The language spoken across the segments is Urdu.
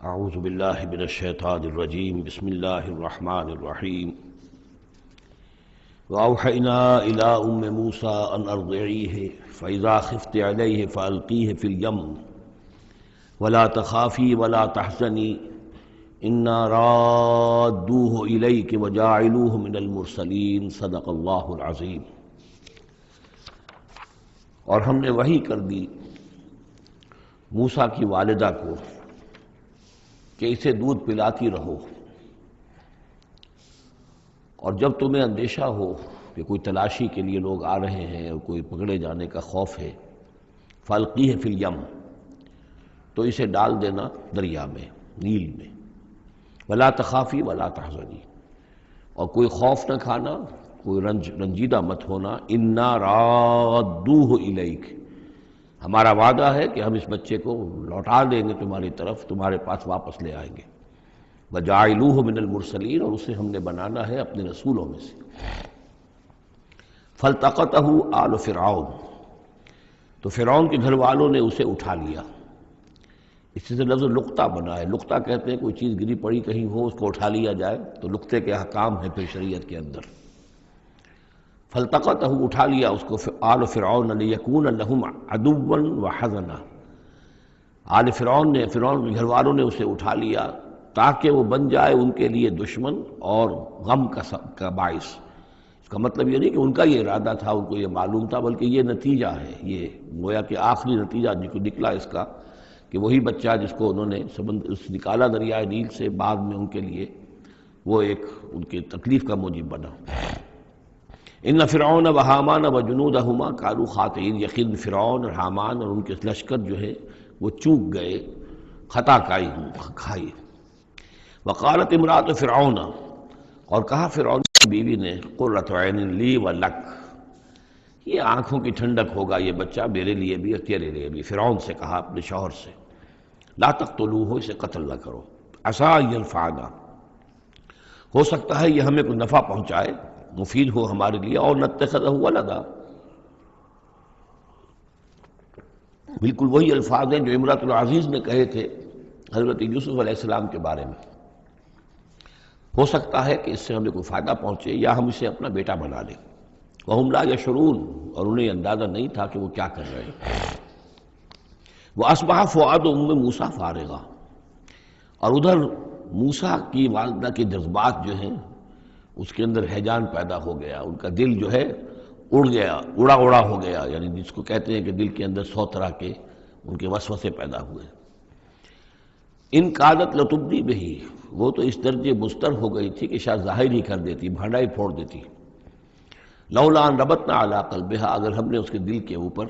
اعوذ باللہ من الشیطان الرجیم بسم اللہ الرحمن الرحیم وأوحينا إلى أم موسى أن أرضعيه فإذا خفت عليه فألقيه في اليم ولا تخافي ولا تحزني إنا رادوه إليك وجاعلوه من المرسلين صدق اللہ العظیم۔ اور ہم نے وحی کر دی موسیٰ کی والدہ کو کہ اسے دودھ پلاتی رہو، اور جب تمہیں اندیشہ ہو کہ کوئی تلاشی کے لیے لوگ آ رہے ہیں اور کوئی پکڑے جانے کا خوف ہے، فَأَلْقِيهِ فِي الْيَمِّ، تو اسے ڈال دینا دریا میں، نیل میں، وَلَا تَخَافِي وَلَا تَحْزَنِي، اور کوئی خوف نہ کھانا، کوئی رنجیدہ مت ہونا، اِنَّا رَادُّوهُ إِلَيْكَ، ہمارا وعدہ ہے کہ ہم اس بچے کو لوٹا دیں گے تمہاری طرف، تمہارے پاس واپس لے آئیں گے، وَجَعِلُوهُ مِنَ الْمُرْسَلِينَ، اور اسے ہم نے بنانا ہے اپنے رسولوں میں سے۔ فَالْتَقَطَهُ آلُ فِرْعَوْنَ، تو فرعون کے گھر والوں نے اسے اٹھا لیا۔ اس سے لفظ لقطہ بنا ہے، لقطہ کہتے ہیں کوئی چیز گری پڑی کہیں ہو اس کو اٹھا لیا جائے، تو لقطے کے احکام ہیں پھر شریعت کے اندر۔ فَالْتَقَطَهُ، اٹھا لیا اس کو آلُ فِرْعَوْنَ لِيَكُونَ لَهُمْ عَدُوًّا وَحَزَنًا، آل فرعون نے، فرعون کے گھر والوں نے اسے اٹھا لیا تاکہ وہ بن جائے ان کے لیے دشمن اور غم کا باعث۔ اس کا مطلب یہ نہیں کہ ان کا یہ ارادہ تھا، ان کو یہ معلوم تھا، بلکہ یہ نتیجہ ہے، یہ گویا کہ آخری نتیجہ نکلا اس کا کہ وہی بچہ جس کو انہوں نے نکالا دریائے نیل سے، بعد میں ان کے لیے وہ ایک ان کی تکلیف کا موجب بنا۔ ان فرعون و حامان و جنودہما کانوا خاطئین، یقین فرعون اور حامان اور ان کے لشکر جو ہے وہ چوک گئے، خطا کھائی۔ وقالت امرأۃ فرعون، اور کہا فرعون کی بیوی نے، قرۃ عین لی و لک، یہ آنکھوں کی ٹھنڈک ہوگا یہ بچہ میرے لیے بھی اور تیرے لیے بھی۔ فرعون سے کہا اپنے شوہر سے، لا تقتلوہ، اسے قتل نہ کرو، عسیٰ ان ینفعنا، ہو سکتا ہے یہ ہمیں کوئی نفع پہنچائے، مفید ہو ہمارے لیے، اور نتخذہ ولدا، بالکل وہی الفاظ ہیں جو امرأۃ العزیز نے کہے تھے حضرت یوسف علیہ السلام کے بارے میں، ہو سکتا ہے کہ اس سے ہمیں کوئی فائدہ پہنچے یا ہم اسے اپنا بیٹا بنا لیں۔ وَهُمْ لَا يَشْعُرُونَ، اور انہیں اندازہ نہیں تھا کہ وہ کیا کر رہے ہیں۔ وَأَصْبَحَ فُؤَادُ أُمِّ مُوسَىٰ فَارِغًا، اور ادھر موسیٰ کی والدہ کے جذبات جو ہیں اس کے اندر ہیجان پیدا ہو گیا، ان کا دل جو ہے اڑ گیا، اڑا ہو گیا، یعنی جس کو کہتے ہیں کہ دل کے اندر 100 طرح کے ان کے وسوسے پیدا ہوئے۔ ان کادت لتبدی بہ، وہ تو اس درجے مضطر ہو گئی تھی کہ شاید ظاہر ہی کر دیتی، بھانڈا ہی پھوڑ دیتی۔ لولا ان ربطنا علی قلبہا، اگر ہم نے اس کے دل کے اوپر،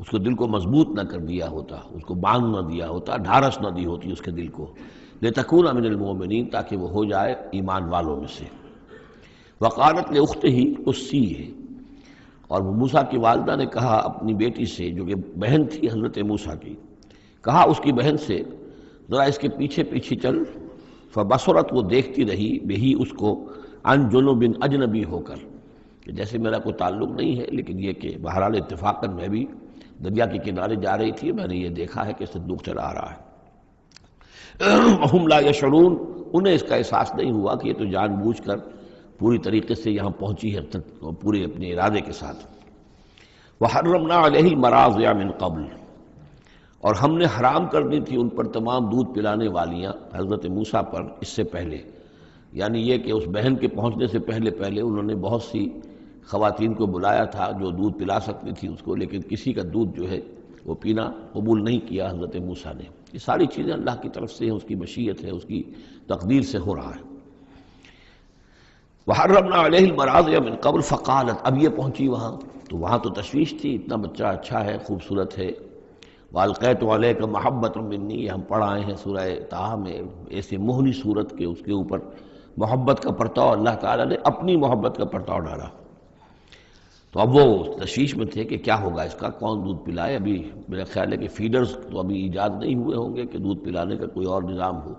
اس کو دل کو مضبوط نہ کر دیا ہوتا، اس کو باندھ نہ دیا ہوتا، ڈھارس نہ دی ہوتی اس کے دل کو، لتکون من المؤمنین، تاکہ وہ ہو جائے ایمان والوں میں سے۔ وقالت لاختہ قصیہ، اور موسیٰ کی والدہ نے کہا اپنی بیٹی سے جو کہ بہن تھی حضرت موسیٰ کی، کہا اس کی بہن سے، ذرا اس کے پیچھے پیچھے چل۔ فبصرت، وہ دیکھتی رہی، بہی اس کو، عن جنب، اجنبی ہو کر، کہ جیسے میرا کوئی تعلق نہیں ہے، لیکن یہ کہ بہرحال اتفاقاً میں بھی دریا کے کنارے جا رہی تھی، میں نے یہ دیکھا ہے کہ صندوق چلا آ رہا ہے۔ وَهُمْ لَا يَشْعُرُونَ، انہیں اس کا احساس نہیں ہوا کہ یہ تو جان بوجھ کر پوری طریقے سے یہاں پہنچی ہے، پورے اپنے ارادے کے ساتھ۔ وَحَرَّمْنَا عَلَيْهِ الْمَرَاضِعَ مِنْ قَبْلُ، اور ہم نے حرام کر دی تھی ان پر تمام دودھ پلانے والیاں حضرت موسیٰ پر اس سے پہلے، یعنی یہ کہ اس بہن کے پہنچنے سے پہلے انہوں نے بہت سی خواتین کو بلایا تھا جو دودھ پلا سکتی تھی اس کو، لیکن کسی کا دودھ جو ہے وہ پینا قبول نہیں کیا حضرت موسیٰ نے۔ یہ ساری چیزیں اللہ کی طرف سے ہیں، اس کی مشیت ہے، اس کی تقدیر سے ہو رہا ہے۔ وحرمنا علیہ المراضع من قبل فقالت، اب یہ پہنچی وہاں تو وہاں تو تشویش تھی، اتنا بچہ اچھا ہے، خوبصورت ہے۔ والقیت علیک محبۃ منی، یہ ہم پڑھ آئے ہیں سورہ طٰہٰ میں، ایسے موہنی صورت کے اس کے اوپر محبت کا پرتاؤ، اللہ تعالیٰ نے اپنی محبت کا پرتاؤ ڈالا۔ تو اب وہ تشویش میں تھے کہ کیا ہوگا اس کا، کون دودھ پلائے۔ ابھی میرا خیال ہے کہ فیڈرز تو ابھی ایجاد نہیں ہوئے ہوں گے کہ دودھ پلانے کا کوئی اور نظام ہو۔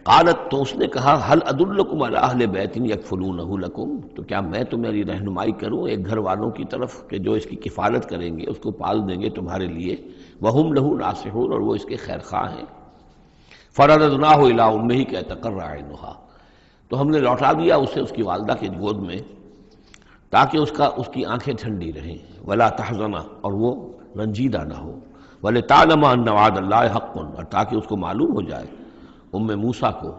قالت، تو اس نے کہا، هل ادلکم علی اہل بیت یکفلونہ لکم، تو کیا میں تمہاری رہنمائی کروں ایک گھر والوں کی طرف کہ جو اس کی کفالت کریں گے، اس کو پال دیں گے تمہارے لیے، وہم لہ ناصحون، اور وہ اس کے خیر خواہ ہیں۔ فرددناہ الی امہ کی تقر عینہا، تو ہم نے لوٹا دیا اسے اس کی والدہ کی گود میں تاکہ اس کی آنکھیں ٹھنڈی رہیں، ولا تحزن، اور وہ رنجیدہ نہ ہو، ولتعلم ان وعد اللہ حق، اور تاکہ اس کو معلوم ہو جائے موسیٰ کو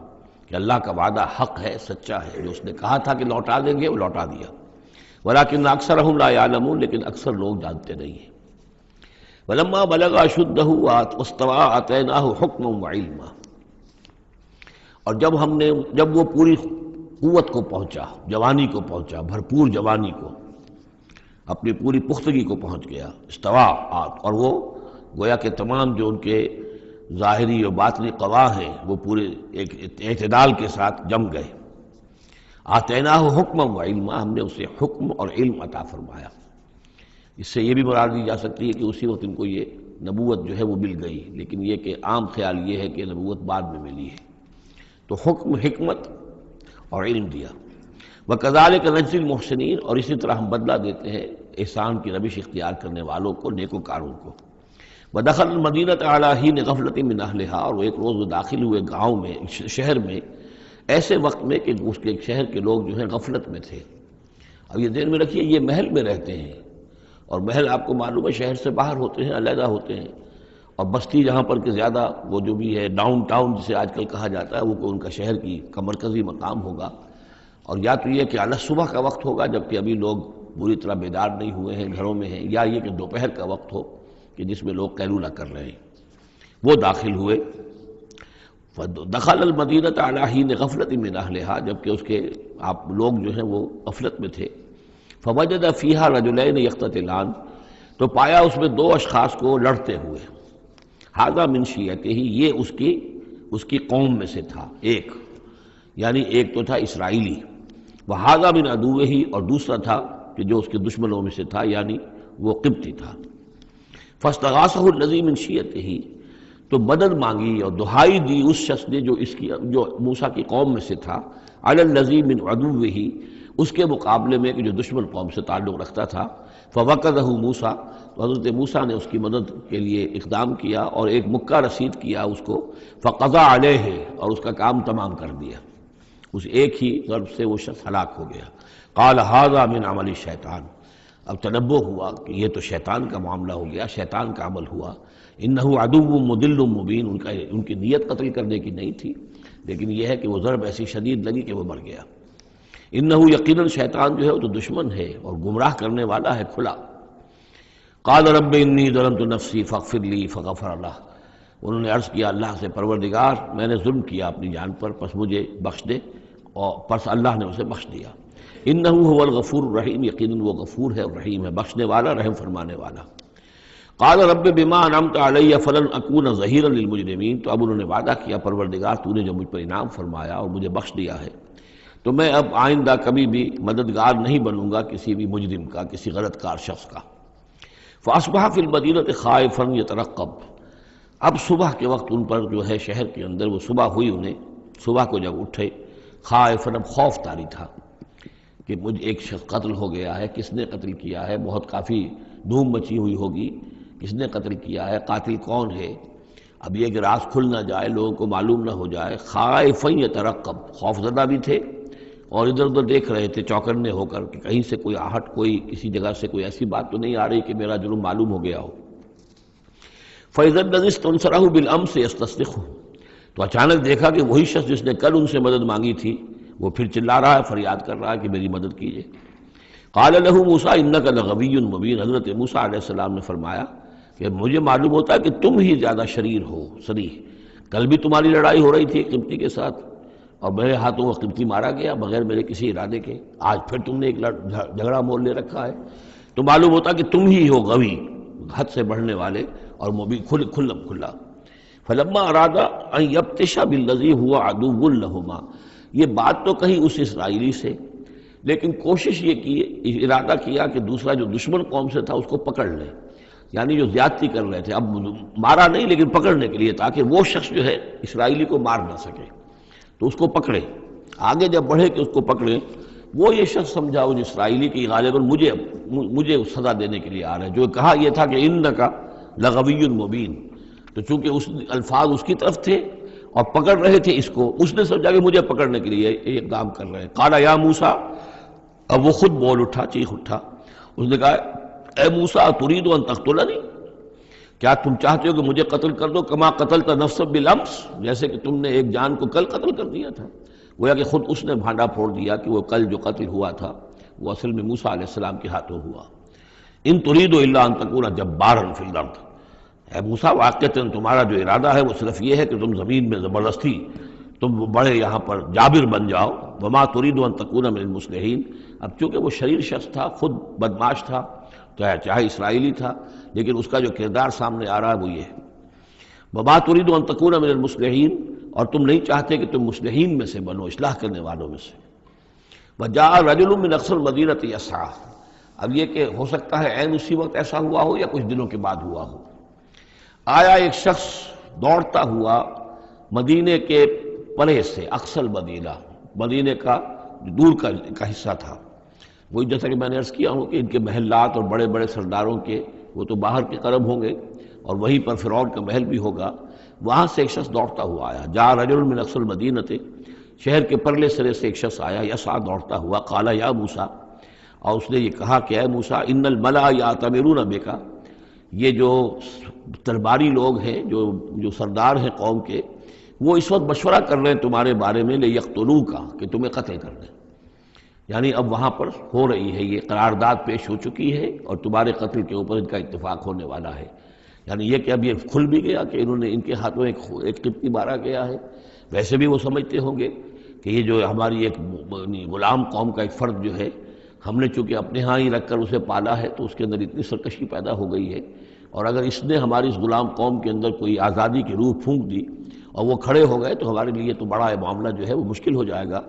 کہ اللہ کا وعدہ حق ہے، سچا ہے، جو اس نے کہا تھا کہ لوٹا دیں گے وہ لوٹا دیا، ولکن اکثرهم لا يعلمون، لیکن اکثر لوگ جانتے نہیں ہیں۔ ولما بلغ اشدہ واستوى آتیناہ حکما وعلما، اور جب وہ پوری قوت کو پہنچا، جوانی کو پہنچا، بھرپور جوانی کو، اپنی پوری پختگی کو پہنچ گیا، استوا، اور وہ گویا کہ تمام جو ان کے ظاہری اور باطنی قوا ہیں وہ پورے ایک اعتدال کے ساتھ جم گئے۔ آتیناہ حکما وعلما، ہم نے اسے حکم اور علم عطا فرمایا۔ اس سے یہ بھی مراد دی جا سکتی ہے کہ اسی وقت ان کو یہ نبوت جو ہے وہ مل گئی، لیکن یہ کہ عام خیال یہ ہے کہ نبوت بعد میں ملی ہے، تو حکم، حکمت اور علم دیا۔ وَكَذَلِكَ نَجْزِي الْمُحْسِنِينَ، اور اسی طرح ہم بدلہ دیتے ہیں احسان کی روش اختیار کرنے والوں کو، نیکوکاروں کو۔ وَدَخَلَ الْمَدِينَةَ عَلَىٰ حِينِ غَفْلَةٍ مِّنْ أَهْلِهَا، اور ایک روز وہ داخل ہوئے گاؤں میں، شہر میں، ایسے وقت میں کہ اس کے شہر کے لوگ جو ہیں غفلت میں تھے۔ اب یہ ذہن میں رکھیے یہ محل میں رہتے ہیں، اور محل آپ کو معلوم ہے شہر سے باہر ہوتے ہیں، علیحدہ ہوتے ہیں، اور بستی جہاں پر کہ زیادہ وہ جو بھی ہے ڈاؤن ٹاؤن جسے آج کل کہا جاتا ہے، وہ ان کا شہر کی کا مرکزی مقام ہوگا، اور یا تو یہ کہ اعلیٰ صبح کا وقت ہوگا جبکہ ابھی لوگ بری طرح بیدار نہیں ہوئے ہیں، گھروں میں ہیں، یا یہ کہ دوپہر کا وقت ہو کہ جس میں لوگ قیلولہ کر رہے ہیں۔ وہ داخل ہوئے، دخل المدینۃ علی حین غفلۃ من اہلہا، جبکہ اس کے آپ لوگ جو ہیں وہ غفلت میں تھے۔ فوجد فیہا رجلین یقتتلان، تو پایا اس میں دو اشخاص کو لڑتے ہوئے۔ ھذا من شیعتہ، یہ اس کی قوم میں سے تھا، ایک یعنی ایک تو تھا اسرائیلی، وھذا من عدوہ، اور دوسرا تھا کہ جو اس کے دشمنوں میں سے تھا، یعنی وہ قبطی تھا۔ فاستغاثہ الذی من شیعتہ، تو مدد مانگی اور دہائی دی اس شخص نے جو موسیٰ کی قوم میں سے تھا، علی الذی من عدوہ، اس کے مقابلے میں کہ جو دشمن قوم سے تعلق رکھتا تھا۔ فوقدہ موسیٰ، تو حضرت موسیٰ نے اس کی مدد کے لیے اقدام کیا اور ایک مکہ رسید کیا اس کو، فقضى علیہ، اور اس کا کام تمام کر دیا، اس ایک ہی ضرب سے وہ شخص ہلاک ہو گیا۔ قال ھذا من عمل الشیطان، اب تنبہ ہوا کہ یہ تو شیطان کا معاملہ ہو گیا، شیطان کا عمل ہوا۔ انہ عدو مضل مبین، ان کی نیت قتل کرنے کی نہیں تھی، لیکن یہ ہے کہ وہ ضرب ایسی شدید لگی کہ وہ مر گیا۔ انہ یقیناً شیطان جو ہے وہ تو دشمن ہے اور گمراہ کرنے والا ہے کھلا۔ قال رب انی ظلمت نفسی فاغفر لی فغفر لہ، انہوں نے عرض کیا اللہ سے، پروردگار میں نے ظلم کیا اپنی جان پر، پس مجھے بخش دے، اور پس اللہ نے اسے بخش دیا۔ انہ هو الغفور الرحیم، یقیناً وہ غفور ہے اور رحیم ہے، بخشنے والا، رحم فرمانے والا۔ قال رب بما انعمت علی فلن اکون ظہیرا للمجرمین، تو اب انہوں نے وعدہ کیا پروردگار تو نے جو مجھ پر انعام فرمایا اور مجھے بخش دیا ہے، تو میں اب آئندہ کبھی بھی مددگار نہیں بنوں گا کسی بھی مجرم کا، کسی غلط کار شخص کا۔ فاصبح فی المدینۃ خائفا یترقب، اب صبح کے وقت ان پر جو ہے شہر کے اندر، وہ صبح ہوئی انہیں، صبح کو جب اٹھے، خائفا، اب خوف طاری تھا کہ مجھ ایک شخص قتل ہو گیا ہے، کس نے قتل کیا ہے، بہت کافی دھوم مچی ہوئی ہوگی، کس نے قتل کیا ہے، قاتل کون ہے، اب یہ کہ راز کھل نہ جائے، لوگوں کو معلوم نہ ہو جائے۔ خائفا یترقب، خوف زدہ بھی تھے اور ادھر ادھر دیکھ رہے تھے چوکنے ہو کر کہ کہیں سے کوئی آہٹ، کوئی کسی جگہ سے کوئی ایسی بات تو نہیں آ رہی کہ میرا جرم معلوم ہو گیا ہو۔ فَإِذَا الَّذِي اسْتَنصَرَهُ بِالْأَمْسِ يَسْتَصْرِخُهُ، تو اچانک دیکھا کہ وہی شخص جس نے کل ان سے مدد مانگی تھی وہ پھر چلا رہا ہے، فریاد کر رہا ہے کہ میری مدد کیجیے۔ قال له موسیٰ انک لغوی مبین، حضرت موسیٰ علیہ السلام نے فرمایا کہ مجھے معلوم ہوتا ہے کہ تم ہی زیادہ شریر ہو، صریح، کل بھی تمہاری لڑائی ہو رہی تھی ایک قبطی کے ساتھ اور میرے ہاتھوں وہ قبطی مارا گیا بغیر میرے کسی ارادے کے، آج پھر تم نے ایک جھگڑا مول لے رکھا ہے، تو معلوم ہوتا کہ تم ہی ہو غوی، حد سے بڑھنے والے، اور مبین، کھلا۔ فلما اراد ان یبطش بالذی هو عدو لہما، یہ بات تو کہی اس اسرائیلی سے، لیکن کوشش یہ کی، ارادہ کیا کہ دوسرا جو دشمن قوم سے تھا اس کو پکڑ لے، یعنی جو زیادتی کر رہے تھے، اب مارا نہیں لیکن پکڑنے کے لیے، تاکہ وہ شخص جو ہے اسرائیلی کو مار نہ سکے، تو اس کو پکڑے، آگے جب بڑھے کہ اس کو پکڑے، وہ یہ شخص سمجھا ان اسرائیلی کی غالباً مجھے سزا دینے کے لیے آ رہا ہے، جو کہا یہ تھا کہ انک لغوی مبین، تو چونکہ اس الفاظ اس کی طرف تھے اور پکڑ رہے تھے اس کو، اس نے سمجھا کہ مجھے پکڑنے کے لیے یہ اقدام کر رہے ہیں۔ قال یا موسیٰ، اب وہ خود بول اٹھا، چیخ اٹھا، اس نے کہا اے موسیٰ ترید ان تقتلنی، کیا تم چاہتے ہو کہ مجھے قتل کر دو؟ کما قتلت نفسا بالامس، جیسے کہ تم نے ایک جان کو کل قتل کر دیا تھا۔ گویا کہ خود اس نے بھانڈا پھوڑ دیا کہ وہ کل جو قتل ہوا تھا وہ اصل میں موسیٰ علیہ السلام کے ہاتھوں ہوا۔ ان ترید الا ان تکون جبارا فی الارض، اے موسیٰ واقعتاً تمہارا جو ارادہ ہے وہ صرف یہ ہے کہ تم زمین میں زبردستی تم بڑے یہاں پر جابر بن جاؤ۔ وما ترید ان تکون من المصلحین، اب چونکہ وہ شریر شخص تھا، خود بدمعاش تھا، چاہے اسرائیلی تھا، لیکن اس کا جو کردار سامنے آ رہا ہے وہ یہ ہے۔ وما ترید ان تکون من المصلحین، اور تم نہیں چاہتے کہ تم مصلحین میں سے بنو، اصلاح کرنے والوں میں سے۔ وجاء رجل من اقصى المدینۃ یسعی، اب یہ کہ ہو سکتا ہے عین اسی وقت ایسا ہوا ہو یا کچھ دنوں کے بعد ہوا ہو، آیا ایک شخص دوڑتا ہوا مدینے کے پرے سے، اقصى المدینہ، مدینے کا دور کا حصہ تھا، وہی جیسا کہ میں نے عرض کیا ہوں کہ ان کے محلات اور بڑے بڑے سرداروں کے وہ تو باہر کے قرب ہوں گے، اور وہیں پر فرعون کا محل بھی ہوگا، وہاں سے ایک شخص دوڑتا ہوا آیا۔ جاء رجل من اقصى المدینۃ، شہر کے پرلے سرے سے ایک شخص آیا، یسعی دوڑتا ہوا، قال یا موسیٰ، اور اس نے یہ کہا کہ اے موسیٰ ان الملأ یأتمرون بک، یہ جو درباری لوگ ہیں، جو سردار ہیں قوم کے، وہ اس وقت مشورہ کر رہے ہیں تمہارے بارے میں لیقتلوک، کہ تمہیں قتل کر دیں، یعنی اب وہاں پر ہو رہی ہے، یہ قرارداد پیش ہو چکی ہے اور تمہارے قتل کے اوپر ان کا اتفاق ہونے والا ہے۔ یعنی یہ کہ اب یہ کھل بھی گیا کہ انہوں نے ان کے ہاتھوں ایک قبطی مارا گیا ہے۔ ویسے بھی وہ سمجھتے ہوں گے کہ یہ جو ہماری ایک غلام قوم کا ایک فرد جو ہے، ہم نے چونکہ اپنے ہاں ہی رکھ کر اسے پالا ہے تو اس کے اندر اتنی سرکشی پیدا ہو گئی ہے، اور اگر اس نے ہماری اس غلام قوم کے اندر کوئی آزادی کی روح پھونک دی اور وہ کھڑے ہو گئے تو ہمارے لیے تو بڑا معاملہ جو ہے وہ مشکل ہو جائے گا،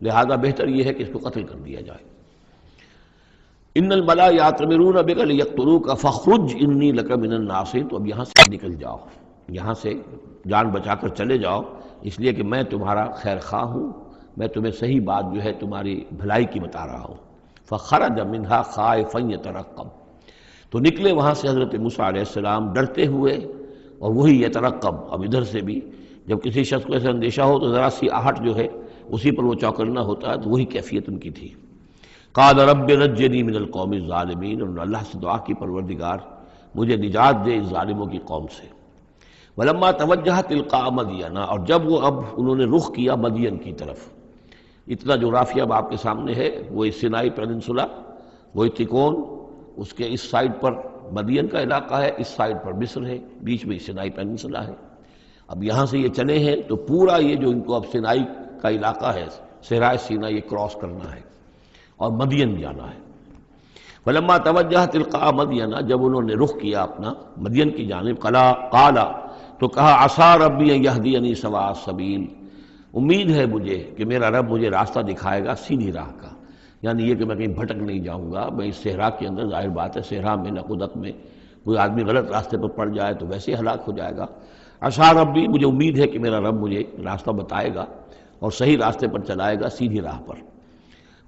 لہذا بہتر یہ ہے کہ اس کو قتل کر دیا جائے۔ ان الملأ یأتمرون بک لیقتلوک فاخرج انی لک من الناصحین، تو اب یہاں سے نکل جاؤ، یہاں سے جان بچا کر چلے جاؤ، اس لیے کہ میں تمہارا خیر خواہ ہوں، میں تمہیں صحیح بات جو ہے تمہاری بھلائی کی بتا رہا ہوں۔ فخرج منہا خائفا یترقب، تو نکلے وہاں سے حضرت موسیٰ علیہ السلام ڈرتے ہوئے، اور وہی یترقب، اب ادھر سے بھی جب کسی شخص کو ایسا اندیشہ ہو تو ذرا سی آہٹ جو ہے اسی پر وہ چوکنا ہوتا ہے، تو وہی کیفیت ان کی تھی۔ قال رب نجنی من القوم الظالمین، انہوں نے اللہ سے دعا کی پروردگار مجھے نجات دے اس ظالموں کی قوم سے۔ ولما توجہ تلقاء مدین، اور جب وہ اب انہوں نے رخ کیا مدین کی طرف، اتنا جغرافیہ اب آپ کے سامنے ہے، وہ سینائی پیننسولا، وہ تکون، اس کے اس سائڈ پر مدین کا علاقہ ہے، اس سائڈ پر مصر ہے، بیچ میں سینائی پیننسولا ہے۔ اب یہاں سے یہ چلے ہیں تو پورا یہ جو ان کو اب سینائی کا علاقہ ہے، صحرائے سینا، یہ کراس کرنا ہے اور مدین جانا ہے۔ فلما توجہ تلقاء مدین، جب انہوں نے رخ کیا اپنا مدین کی جانب، قال، تو کہا عسیٰ ربی ان یہدینی سواء السبیل، امید ہے مجھے کہ میرا رب مجھے راستہ دکھائے گا سیدھی راہ کا، یعنی یہ کہ میں کہیں بھٹک نہیں جاؤں گا۔ میں اس صحرا کے اندر، ظاہر بات ہے صحرا میں نقودت میں کوئی آدمی غلط راستے پر پڑ جائے تو ویسے ہلاک ہو جائے گا۔ عسیٰ ربی، مجھے امید ہے کہ میرا رب مجھے راستہ بتائے گا اور صحیح راستے پر چلائے گا، سیدھی راہ پر۔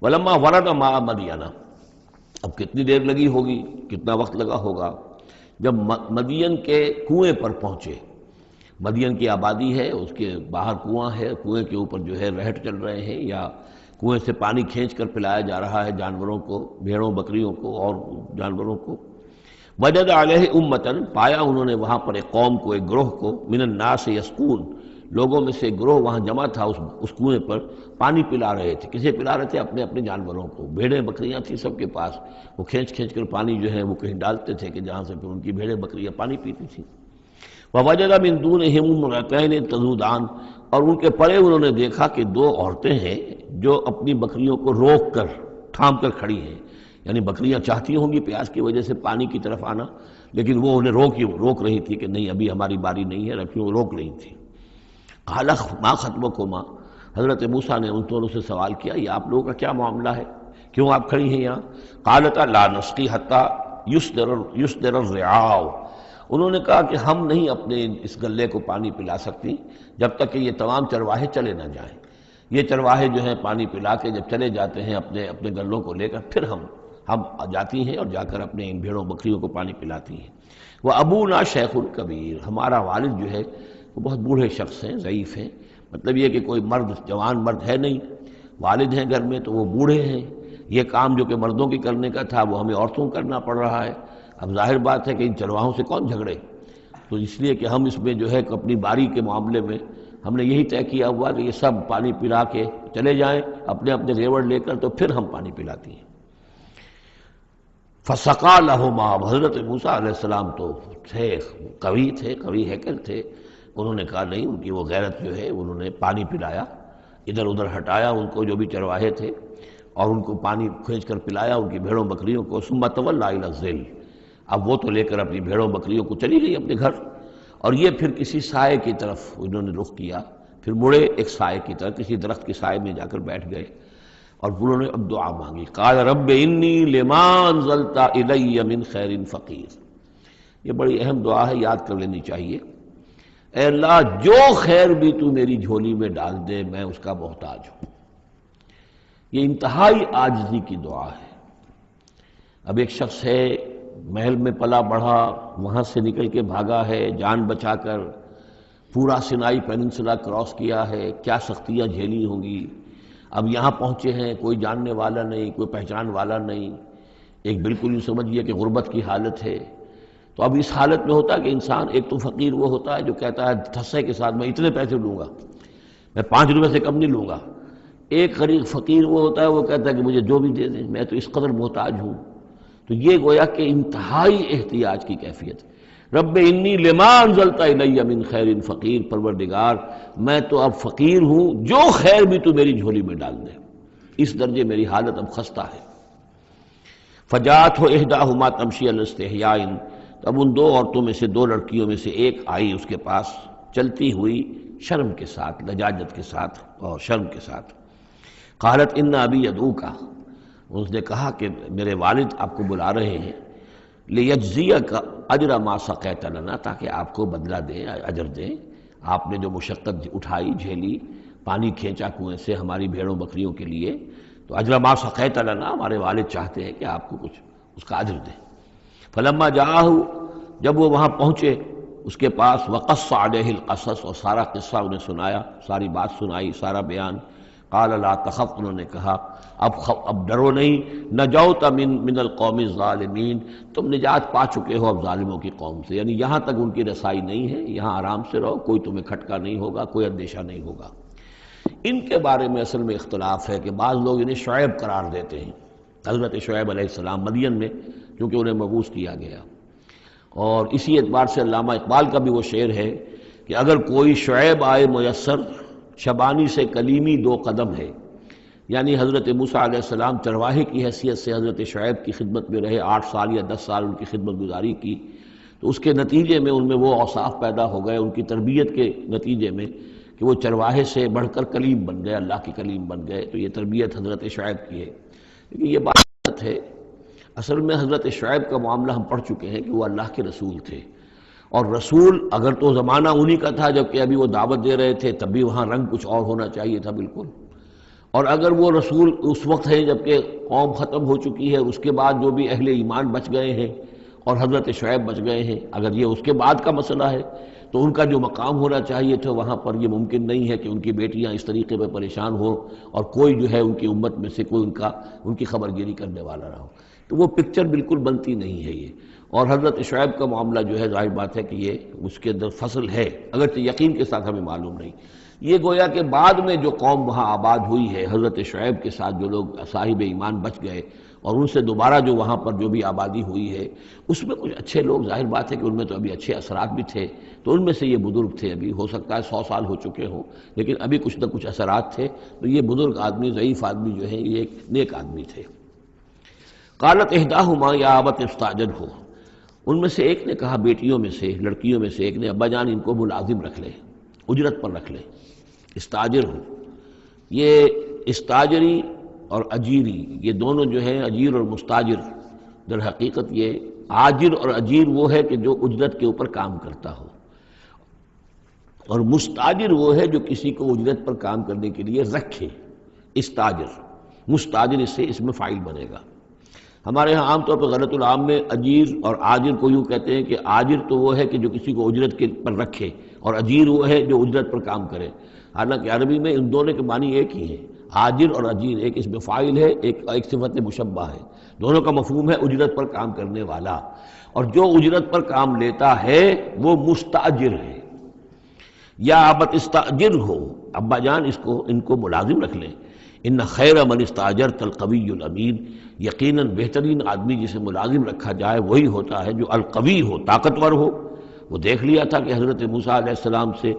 ولما ورد ماء مدین، اب کتنی دیر لگی ہوگی، کتنا وقت لگا ہوگا، جب مدین کے کنویں پر پہنچے۔ مدین کی آبادی ہے، اس کے باہر کنواں ہے، کنویں کے اوپر جو ہے رہٹ چل رہے ہیں، یا کنویں سے پانی کھینچ کر پلایا جا رہا ہے جانوروں کو، بھیڑوں بکریوں کو اور جانوروں کو۔ وجد علیہ امتن، پایا انہوں نے وہاں پر ایک قوم کو، ایک گروہ کو، من الناس یسقون، لوگوں میں سے ایک گروہ وہاں جمع تھا، اس کنویں پر پانی پلا رہے تھے۔ کسے پلا رہے تھے؟ اپنے اپنے جانوروں کو، بھیڑیں بکریاں تھیں سب کے پاس، وہ کھینچ کھینچ کر پانی جو ہے وہ کہیں ڈالتے تھے کہ جہاں سے پھر ان کی بھیڑیں بکریاں پانی پیتی تھیں۔ وَوَجَدَ مِن دُونِهِمْ امْرَأَتَيْنِ تَذُودَانِ، اور ان کے پڑے انہوں نے دیکھا کہ دو عورتیں ہیں جو اپنی بکریوں کو روک کر، تھام کر کھڑی ہیں، یعنی بکریاں چاہتی ہوں گی پیاس کی وجہ سے پانی کی طرف آنا، لیکن وہ انہیں روک رہی تھی کہ نہیں ابھی ہماری باری نہیں ہے، رکھیوں روک رہی تھی۔ قال ما خطبکما، حضرت موسیٰ نے ان دونوں سے سوال کیا یہ آپ لوگوں کا کیا معاملہ ہے، کیوں آپ کھڑی ہیں یہاں؟ قالتا لا نسقی حتی یصدر الرعاء، انہوں نے کہا کہ ہم نہیں اپنے اس گلے کو پانی پلا سکتی جب تک کہ یہ تمام چرواہے چلے نہ جائیں۔ یہ چرواہے جو ہیں پانی پلا کے جب چلے جاتے ہیں اپنے گلوں کو لے کر، پھر ہم جاتی ہیں اور جا کر اپنے ان بھیڑوں بکریوں کو پانی پلاتی ہیں۔ وہ ابونا شیخ کبیر، ہمارا والد جو ہے وہ بہت بوڑھے شخص ہیں، ضعیف ہیں، مطلب یہ کہ کوئی مرد، جوان مرد ہے نہیں، والد ہیں گھر میں تو وہ بوڑھے ہیں، یہ کام جو کہ مردوں کی کرنے کا تھا وہ ہمیں عورتوں کو کرنا پڑ رہا ہے۔ اب ظاہر بات ہے کہ ان چرواہوں سے کون جھگڑے، تو اس لیے کہ ہم اس میں جو ہے اپنی باری کے معاملے میں ہم نے یہی طے کیا ہوا کہ یہ سب پانی پلا کے چلے جائیں اپنے اپنے ریوڑ لے کر، تو پھر ہم پانی پلاتی ہیں۔ فسقا لہما، حضرت موسیٰ علیہ السلام تو تھے، قوی ہیکل تھے، انہوں نے کہا نہیں، ان کی وہ غیرت جو ہے، انہوں نے پانی پلایا، ادھر ادھر ہٹایا ان کو جو بھی چرواہے تھے، اور ان کو پانی کھینچ کر پلایا ان کی بھیڑوں بکریوں کو۔ ثم تولی الی الظل، اب وہ تو لے کر اپنی بھیڑوں بکریوں کو چلی گئی اپنے گھر، اور یہ پھر کسی سائے کی طرف انہوں نے رخ کیا، پھر مڑے ایک سائے کی طرف، کسی درخت کے سائے میں جا کر بیٹھ گئے، اور انہوں نے اب دعا مانگی۔ قال رب انی لما انزلت الی من خیر فقیر، یہ بڑی اہم دعا ہے، یاد کر لینی چاہیے۔ اے اللہ، جو خیر بھی تو میری جھولی میں ڈال دے میں اس کا محتاج ہوں۔ یہ انتہائی عاجزی کی دعا ہے۔ اب ایک شخص ہے، محل میں پلا بڑھا، وہاں سے نکل کے بھاگا ہے جان بچا کر، پورا سینائی پیننسلا کراس کیا ہے، کیا سختیاں جھیلی ہوں گی، اب یہاں پہنچے ہیں، کوئی جاننے والا نہیں، کوئی پہچان والا نہیں، ایک بالکل یوں سمجھیے کہ غربت کی حالت ہے۔ تو اب اس حالت میں ہوتا ہے کہ انسان، ایک تو فقیر وہ ہوتا ہے جو کہتا ہے ٹھسے کے ساتھ میں اتنے پیسے لوں گا، میں 5 روپے سے کم نہیں لوں گا۔ ایک غریب فقیر وہ ہوتا ہے، وہ کہتا ہے کہ مجھے جو بھی دے دیں، میں تو اس قدر محتاج ہوں۔ تو یہ گویا کہ انتہائی احتیاج کی کیفیت ہے۔ رب انی لما انزلت الی من خیر فقیر، پروردگار میں تو اب فقیر ہوں، جو خیر بھی تو میری جھولی میں ڈال دے، اس درجے میری حالت اب خستہ ہے۔ فجاءتہ احداہما تمشی علی استحیاء، اب ان 2 عورتوں میں سے، 2 لڑکیوں میں سے ایک آئی اس کے پاس چلتی ہوئی شرم کے ساتھ، لجاجت کے ساتھ اور شرم کے ساتھ۔ قالت ان ابی یدعوک، اس نے کہا کہ میرے والد آپ کو بلا رہے ہیں، لیجزیک اجر ما سقیت لنا، تاکہ آپ کو بدلہ دیں، اجر دیں، آپ نے جو مشقت اٹھائی، جھیلی، پانی کھینچا کنویں سے ہماری بھیڑوں بکریوں کے لیے، تو اجر ما سقیت لنا، ہمارے والد چاہتے ہیں کہ آپ کو کچھ اس کا اجر دیں۔ فلما جاءہ، جب وہ وہاں پہنچے اس کے پاس، وقص علیہ القصص، اور سارا قصہ انہیں سنایا، ساری بات سنائی، سارا بیان۔ قال لا تخف، انہوں نے کہا اب ڈرو نہیں، نجوت من القوم الظالمین، تم نجات پا چکے ہو اب ظالموں کی قوم سے، یعنی یہاں تک ان کی رسائی نہیں ہے، یہاں آرام سے رہو، کوئی تمہیں کھٹکا نہیں ہوگا، کوئی اندیشہ نہیں ہوگا۔ ان کے بارے میں اصل میں اختلاف ہے کہ بعض لوگ انہیں شعیب قرار دیتے ہیں، حضرت شعیب علیہ السلام، مدین میں کیونکہ انہیں مبعوث کیا گیا، اور اسی اعتبار سے علامہ اقبال کا بھی وہ شعر ہے کہ اگر کوئی شعیب آئے میسر، شبانی سے کلیمی 2 قدم ہے، یعنی حضرت موسیٰ علیہ السلام چرواہے کی حیثیت سے حضرت شعیب کی خدمت میں رہے، 8 سال یا 10 سال ان کی خدمت گزاری کی، تو اس کے نتیجے میں ان میں وہ اوصاف پیدا ہو گئے، ان کی تربیت کے نتیجے میں، کہ وہ چرواہے سے بڑھ کر کلیم بن گئے، اللہ کے کلیم بن گئے۔ تو یہ تربیت حضرت شعیب کی ہے، لیکن یہ بات ہے اصل میں حضرت شعیب کا معاملہ ہم پڑھ چکے ہیں کہ وہ اللہ کے رسول تھے، اور رسول اگر تو زمانہ انہی کا تھا جب کہ ابھی وہ دعوت دے رہے تھے، تب بھی وہاں رنگ کچھ اور ہونا چاہیے تھا بالکل، اور اگر وہ رسول اس وقت ہے جب کہ قوم ختم ہو چکی ہے، اس کے بعد جو بھی اہل ایمان بچ گئے ہیں اور حضرت شعیب بچ گئے ہیں، اگر یہ اس کے بعد کا مسئلہ ہے تو ان کا جو مقام ہونا چاہیے تھا وہاں پر یہ ممکن نہیں ہے کہ ان کی بیٹیاں اس طریقے پہ پریشان ہوں اور کوئی جو ہے ان کی امت میں سے کوئی ان کی خبر گیری کرنے والا نہ ہو، تو وہ پکچر بالکل بنتی نہیں ہے یہ۔ اور حضرت شعیب کا معاملہ جو ہے ظاہر بات ہے کہ یہ اس کے اندر فصل ہے، اگرچہ یقین کے ساتھ ہمیں معلوم نہیں۔ یہ گویا کہ بعد میں جو قوم وہاں آباد ہوئی ہے حضرت شعیب کے ساتھ، جو لوگ صاحب ایمان بچ گئے اور ان سے دوبارہ جو وہاں پر جو بھی آبادی ہوئی ہے، اس میں کچھ اچھے لوگ، ظاہر بات ہے کہ ان میں تو ابھی اچھے اثرات بھی تھے، تو ان میں سے یہ بزرگ تھے، ابھی ہو سکتا ہے 100 سال ہو چکے ہوں، لیکن ابھی کچھ نہ کچھ اثرات تھے، تو یہ بزرگ آدمی، ضعیف آدمی جو ہے، یہ ایک نیک آدمی تھے۔ قالت احداہما یا ابت استاجرہ، ان میں سے ایک نے کہا، بیٹیوں میں سے، لڑکیوں میں سے ایک نے، ابا جان ان کو ملازم رکھ لیں، اجرت پر رکھ لیں، استاجر ہو۔ یہ استاجری اور اجیری، یہ دونوں جو ہیں، اجیر اور مستاجر، در حقیقت یہ آجر اور اجیر وہ ہے کہ جو اجرت کے اوپر کام کرتا ہو، اور مستاجر وہ ہے جو کسی کو اجرت پر کام کرنے کے لیے رکھے، استاجر، مستاجر اس سے اس میں فاعل بنے گا۔ ہمارے ہاں عام طور پر غلط العام میں اجیر اور آجر کو یوں کہتے ہیں کہ آجر تو وہ ہے کہ جو کسی کو اجرت کے پر رکھے، اور اجیر وہ ہے جو اجرت پر کام کرے، حالانکہ عربی میں ان دونوں کے معنی ایک ہی ہیں۔ آجر اور اجیر ایک اس میں فاعل ہے، ایک صفت مشبہ ہے، دونوں کا مفہوم ہے اجرت پر کام کرنے والا، اور جو اجرت پر کام لیتا ہے وہ مستاجر ہے۔ یا ابت استاجر ہو، ابا جان ان کو ملازم رکھ لیں۔ ان خیر من استاجرت القوی الامین، یقیناً بہترین آدمی جسے ملازم رکھا جائے وہی ہوتا ہے جو القوی ہو، طاقتور ہو۔ وہ دیکھ لیا تھا کہ حضرت موسیٰ علیہ السلام سے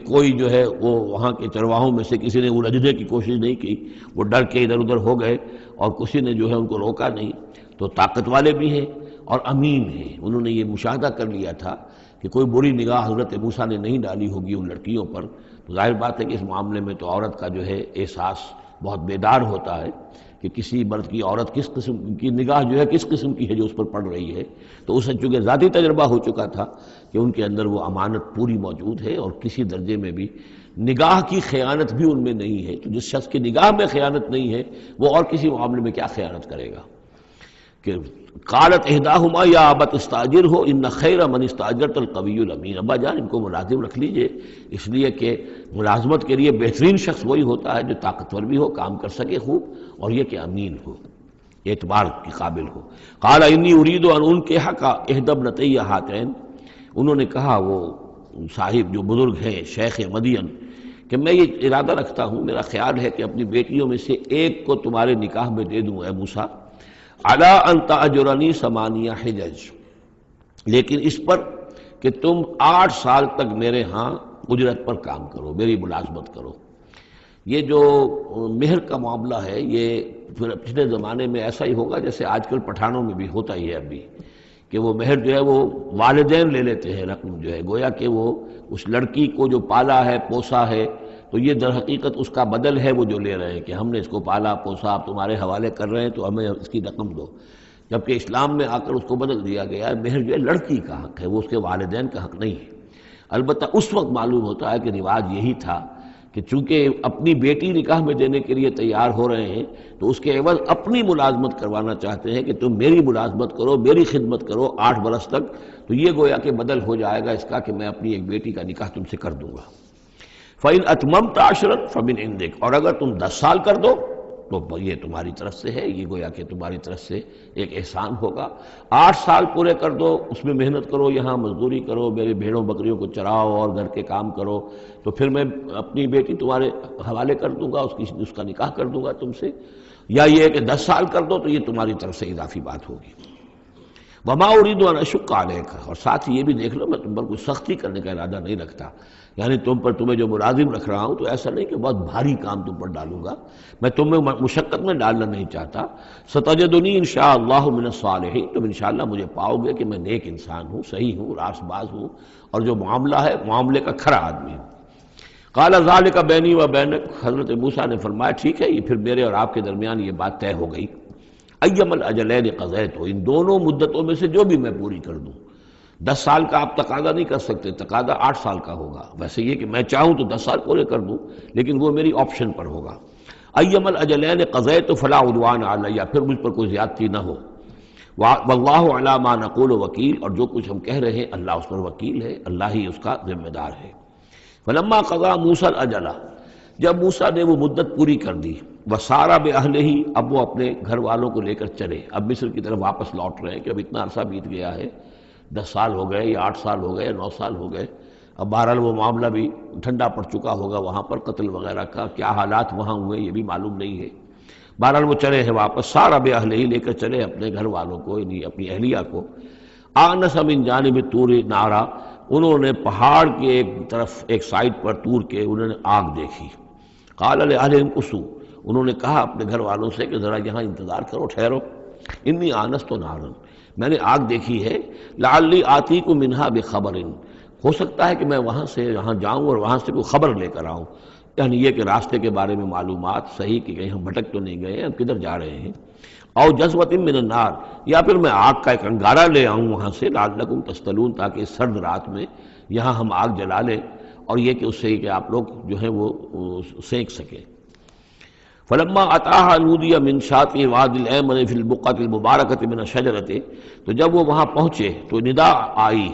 کوئی جو ہے وہ وہاں کے چرواہوں میں سے کسی نے الجھنے کی کوشش نہیں کی، وہ ڈر کے ادھر ادھر ہو گئے اور کسی نے جو ہے ان کو روکا نہیں۔ تو طاقت والے بھی ہیں اور امین ہیں، انہوں نے یہ مشاہدہ کر لیا تھا کہ کوئی بری نگاہ حضرت موسیٰ نے نہیں ڈالی ہوگی ان لڑکیوں پر۔ تو ظاہر بات ہے کہ اس معاملے میں تو عورت کا جو ہے احساس بہت بیدار ہوتا ہے کہ کسی مرد کی عورت کس قسم کی نگاہ جو ہے کس قسم کی ہے جو اس پر پڑ رہی ہے۔ تو اسے چونکہ ذاتی تجربہ ہو چکا تھا کہ ان کے اندر وہ امانت پوری موجود ہے اور کسی درجے میں بھی نگاہ کی خیانت بھی ان میں نہیں ہے۔ تو جس شخص کی نگاہ میں خیانت نہیں ہے وہ اور کسی معاملے میں کیا خیانت کرے گا؟ کہ قالت احداہما یا ابت استاجر ہو ان خیر من استاجرت القوی الامین، ابا جان ان کو ملازم رکھ لیجئے، اس لیے کہ ملازمت کے لیے بہترین شخص وہی ہوتا ہے جو طاقتور بھی ہو، کام کر سکے خوب، اور یہ کہ امین ہو، اعتبار کے قابل ہو۔ قال انی ارید ان انکحک احدی ابنتی ہاتین، انہوں نے کہا وہ صاحب جو بزرگ ہیں شیخ مدین کہ میں یہ ارادہ رکھتا ہوں، میرا خیال ہے کہ اپنی بیٹیوں میں سے ایک کو تمہارے نکاح میں دے دوں اے موسیٰ، علی ان تأجرنی ثمانیہ حجج، لیکن اس پر کہ تم 8 سال تک میرے ہاں اجرت پر کام کرو، میری ملازمت کرو۔ یہ جو مہر کا معاملہ ہے یہ پچھلے زمانے میں ایسا ہی ہوگا جیسے آج کل پٹھانوں میں بھی ہوتا ہی ہے ابھی، کہ وہ مہر جو ہے وہ والدین لے لیتے ہیں رقم جو ہے، گویا کہ وہ اس لڑکی کو جو پالا ہے پوسا ہے تو یہ در حقیقت اس کا بدل ہے وہ جو لے رہے ہیں کہ ہم نے اس کو پالا پوسا، آپ تمہارے حوالے کر رہے ہیں تو ہمیں اس کی رقم دو، جبکہ اسلام میں آ کر اس کو بدل دیا گیا ہے۔ مہر جو ہے لڑکی کا حق ہے، وہ اس کے والدین کا حق نہیں ہے۔ البتہ اس وقت معلوم ہوتا ہے کہ رواج یہی تھا کہ چونکہ اپنی بیٹی نکاح میں دینے کے لیے تیار ہو رہے ہیں تو اس کے عوض اپنی ملازمت کروانا چاہتے ہیں کہ تم میری ملازمت کرو، میری خدمت کرو 8 برس تک، تو یہ گویا کہ بدل ہو جائے گا اس کا کہ میں اپنی ایک بیٹی کا نکاح تم سے کر دوں گا۔ فَإِنْ أَتْمَمْتَ عَشْرًا فَمِنْ عِنْدِكَ، اور اگر تم 10 سال کر دو تو یہ تمہاری طرف سے ہے، یہ گویا کہ تمہاری طرف سے ایک احسان ہوگا۔ 8 سال پورے کر دو، اس میں محنت کرو، یہاں مزدوری کرو، میرے بھیڑوں بکریوں کو چراؤ اور گھر کے کام کرو، تو پھر میں اپنی بیٹی تمہارے حوالے کر دوں گا، اس کا نکاح کر دوں گا تم سے۔ یا یہ ہے کہ 10 سال کر دو تو یہ تمہاری طرف سے اضافی بات ہوگی۔ وما اريد ان اشق عليك، اور ساتھ ہی یہ بھی دیکھ لو میں تم پر کوئی سختی کرنے کا ارادہ نہیں رکھتا، یعنی تمہیں جو ملازم رکھ رہا ہوں تو ایسا نہیں کہ بہت بھاری کام تم پر ڈالوں گا، میں تمہیں مشقت میں ڈالنا نہیں چاہتا۔ ستجدنی انشاءاللہ من الصالحین، تم انشاءاللہ مجھے پاؤ گے کہ میں نیک انسان ہوں، صحیح ہوں، راست باز ہوں، اور جو معاملہ ہے معاملے کا کھرا آدمی ہوں۔ قال ذلك بینی و بینک، حضرت موسیٰ نے فرمایا ٹھیک ہے، یہ پھر میرے اور آپ کے درمیان یہ بات طے ہو گئی۔ ایم الاجلین قضیت، ان دونوں مدتوں میں سے جو بھی میں پوری کر دوں۔ 10 سال کا آپ تقاضا نہیں کر سکتے، تقاضا 8 سال کا ہوگا، ویسے یہ کہ میں چاہوں تو 10 سال پورے کر دوں لیکن وہ میری آپشن پر ہوگا۔ ایم الاجلین قضیت فلا عدوان علی، پھر مجھ پر کوئی زیادتی نہ ہو۔ واللہ علی ما نقول وکیل، اور جو کچھ ہم کہہ رہے ہیں اللہ اس پر وکیل ہے، اللہ ہی اس کا ذمہ دار ہے۔ فلما قضا موسیٰ الاجل، جب موسیٰ نے وہ مدت پوری کر دی، وسارا بأہلہ، اب وہ اپنے گھر والوں کو لے کر چلے، اب مصر کی طرف واپس لوٹ رہے ہیں کہ اب اتنا عرصہ بیت گیا ہے، 10 سال ہو گئے یا 8 سال ہو گئے یا 9 سال ہو گئے، اب بہرحال وہ معاملہ بھی ٹھنڈا پڑ چکا ہوگا، وہاں پر قتل وغیرہ کا کیا حالات وہاں ہوئے یہ بھی معلوم نہیں ہے۔ بہرحال وہ چلے ہیں واپس، سارا بأہلہ لے کر چلے اپنے گھر والوں کو، یعنی اپنی اہلیہ کو۔ آنس من جانب طور نارا، انہوں نے پہاڑ کے ایک طرف ایک سائڈ پر طور کے انہوں نے آگ دیکھی۔ قال لأہلہم کثوا، انہوں نے کہا اپنے گھر والوں سے کہ ذرا یہاں انتظار کرو، ٹھہرو، انی آنست نارا، میں نے آگ دیکھی ہے، لعلی آتیکم منہا بخبر، ہو سکتا ہے کہ میں وہاں سے یہاں جاؤں اور وہاں سے کوئی خبر لے کر آؤں، یعنی یہ کہ راستے کے بارے میں معلومات، صحیح کہ کہیں ہم بھٹک تو نہیں گئے، ہم کدھر جا رہے ہیں۔ او جذوۃ من النار، یا پھر میں آگ کا ایک انگارہ لے آؤں وہاں سے، لعلکم تصطلون، تاکہ اس سرد رات میں یہاں ہم آگ جلا لیں، اور یہ کہ اس سے کہ آپ لوگ جو ہے وہ سینک سکیں۔ فلما اتاها نودی من شاطئ الوادی الایمن فی البقعۃ المبارکۃ من الشجرۃ، تو جب وہ وہاں پہنچے تو ندا آئی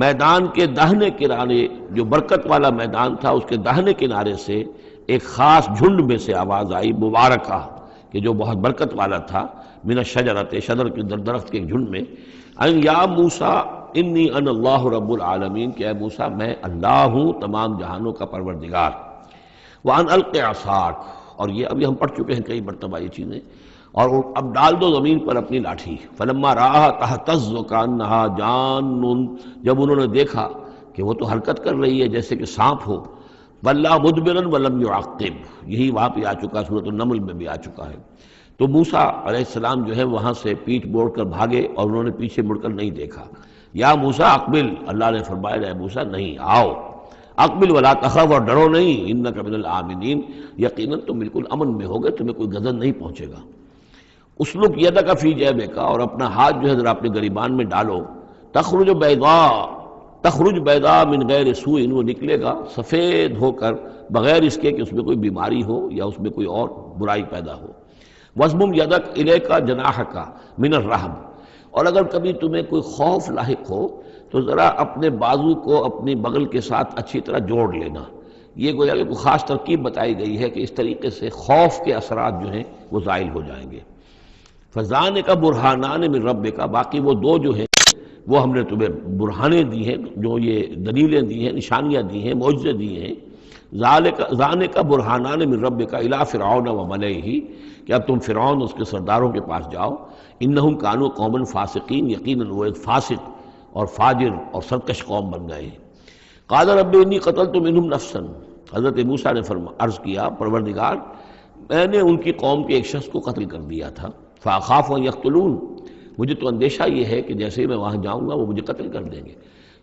میدان کے داہنے کنارے، جو برکت والا میدان تھا اس کے داہنے کنارے سے ایک خاص جھنڈ میں سے آواز آئی مبارکہ، کہ جو بہت برکت والا تھا، من الشجرۃ، شجر کے درخت کے جھنڈ میں، ان یا موسیٰ انی انا اللہ رب العالمین، کہ اے موسیٰ میں اللہ ہوں تمام جہانوں کا پروردگار، وان الق عصاک، اور یہ ابھی ہم پڑھ چکے ہیں کئی مرتبہ یہ چیزیں، اور اب ڈال دو زمین پر اپنی لاٹھی، فلما رآہا تہتز کانہا جان، جب انہوں نے دیکھا کہ وہ تو حرکت کر رہی ہے جیسے کہ سانپ ہو، ولا مدبرا ولم يعقب، یہی وہاں پہ آ چکا، سورۃ النمل میں بھی آ چکا ہے۔ تو موسیٰ علیہ السلام جو ہے وہاں سے پیٹھ موڑ کر بھاگے اور انہوں نے پیچھے مڑ کر نہیں دیکھا۔ یا موسیٰ اقبل، اللہ نے فرمایا اے موسیٰ نہیں، آؤ، اقبل ولا تخف، اور ڈرو نہیں، انک من الآمنین، یقیناً تم بالکل امن میں ہوگے، تمہیں کوئی غضب نہیں پہنچے گا۔ اسلک یدک فی جیبک، اور اپنا ہاتھ جو ہے ذرا اپنے گریبان میں ڈالو، تخرج بیضاء من غیر سوء، وہ نکلے گا سفید ہو کر بغیر اس کے کہ اس میں کوئی بیماری ہو یا اس میں کوئی اور برائی پیدا ہو۔ وَاضْمُمْ یدک الیک جناحک من الرہب، اور اگر کبھی تمہیں کوئی خوف لاحق ہو تو ذرا اپنے بازو کو اپنی بغل کے ساتھ اچھی طرح جوڑ لینا۔ یہ گویا کہ کوئی خاص ترکیب بتائی گئی ہے کہ اس طریقے سے خوف کے اثرات جو ہیں وہ زائل ہو جائیں گے۔ فَذَانِکَ بُرْہَانَانِ مِن رَبِّکَ، باقی وہ دو جو ہیں وہ ہم نے تمہیں برہانیں دی ہیں، جو یہ دلیلیں دی ہیں، نشانیاں دی ہیں، معجزے دیے ہیں۔ ذَانِکَ بُرْہَانَانِ مِن رَبِّکَ إِلَىٰ فِرْعَوْنَ وَمَلَئِهِ، کہ اب تم فرعون اس کے سرداروں کے پاس جاؤ، انہم کانوا قوما فاسقین، یقیناً وہ ایک فاسق اور فاجر اور سرکش قوم بن گئے ہیں۔ قال رب انی قتلت منہم نفسا، حضرت موسیٰ نے عرض کیا پروردگار میں نے ان کی قوم کے ایک شخص کو قتل کر دیا تھا، فاخاف ان یقتلون، مجھے تو اندیشہ یہ ہے کہ جیسے ہی میں وہاں جاؤں گا وہ مجھے قتل کر دیں گے۔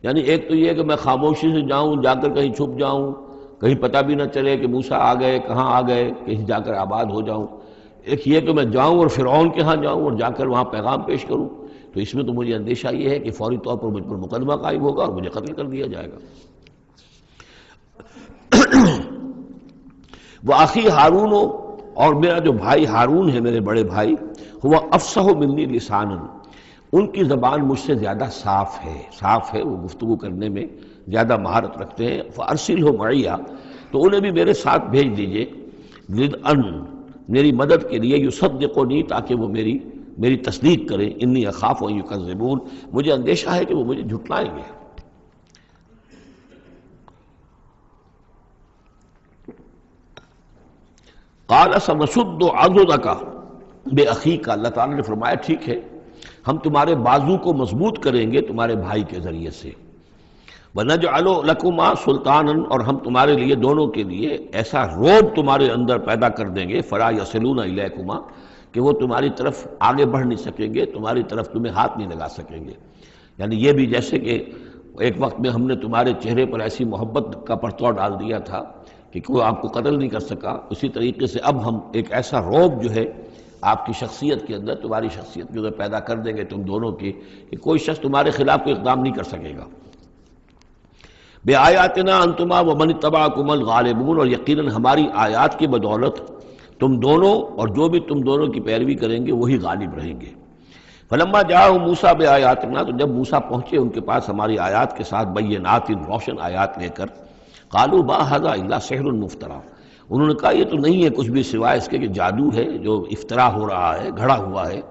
یعنی ایک تو یہ کہ میں خاموشی سے جاؤں، جا کر کہیں چھپ جاؤں، کہیں پتہ بھی نہ چلے کہ موسیٰ آ گئے، کہاں آ گئے، کہیں جا کر آباد ہو جاؤں۔ ایک یہ کہ میں جاؤں اور فرعون کے ہاں جاؤں اور جا کر وہاں پیغام پیش کروں، تو اس میں تو مجھے اندیشہ یہ ہے کہ فوری طور پر مجھ پر مقدمہ قائم ہوگا اور مجھے قتل کر دیا جائے گا۔ وَأَخِي ہارون، اور میرا جو بھائی ہارون ہے، میرے بڑے بھائی، ہوا افصح منی لسانا، ان کی زبان مجھ سے زیادہ صاف ہے، وہ گفتگو کرنے میں زیادہ مہارت رکھتے ہیں۔ فَأَرْسِلْهُ مَعِيَّ، تو انہیں بھی میرے ساتھ بھیج دیجئے، رِدْءً، میری مدد کے لیے، یصدقنی، تاکہ وہ میری تصدیق کریں، انی اخاف ان یکذبون، مجھے اندیشہ ہے کہ وہ مجھے جھٹلائیں گے۔ قال سنشد عضدک باخیک، اللہ تعالیٰ نے فرمایا ٹھیک ہے ہم تمہارے بازو کو مضبوط کریں گے تمہارے بھائی کے ذریعے سے۔ وَنَجْعَلُ لَكُمَا سُلْطَانًا، اور ہم تمہارے لیے دونوں کے لیے ایسا روب تمہارے اندر پیدا کر دیں گے، فَلَا يَصِلُونَ إِلَيْكُمَا، کہ وہ تمہاری طرف آگے بڑھ نہیں سکیں گے، تمہاری طرف تمہیں ہاتھ نہیں لگا سکیں گے۔ یعنی یہ بھی جیسے کہ ایک وقت میں ہم نے تمہارے چہرے پر ایسی محبت کا پرتو ڈال دیا تھا کہ کوئی آپ کو قتل نہیں کر سکا، اسی طریقے سے اب ہم ایک ایسا روب جو ہے آپ کی شخصیت کے اندر، تمہاری شخصیت کے اندر پیدا کر دیں گے تم دونوں کی، کہ کوئی شخص تمہارے خلاف کوئی اقدام نہیں کر سکے گا۔ بِآیاتنا انتما ومن اتبعکم الغالبون، اور یقیناً ہماری آیات کی بدولت تم دونوں اور جو بھی تم دونوں کی پیروی کریں گے وہی غالب رہیں گے۔ فلما جاءهم موسیٰ بآیاتنا، تو جب موسیٰ پہنچے ان کے پاس ہماری آیات کے ساتھ، بینات، روشن آیات لے کر، قالوا ما ھذا الا سحر مفترى، انہوں نے کہا یہ تو نہیں ہے کچھ بھی سوائے اس کے کہ جادو ہے جو افطرا ہو رہا ہے، گھڑا ہوا ہے۔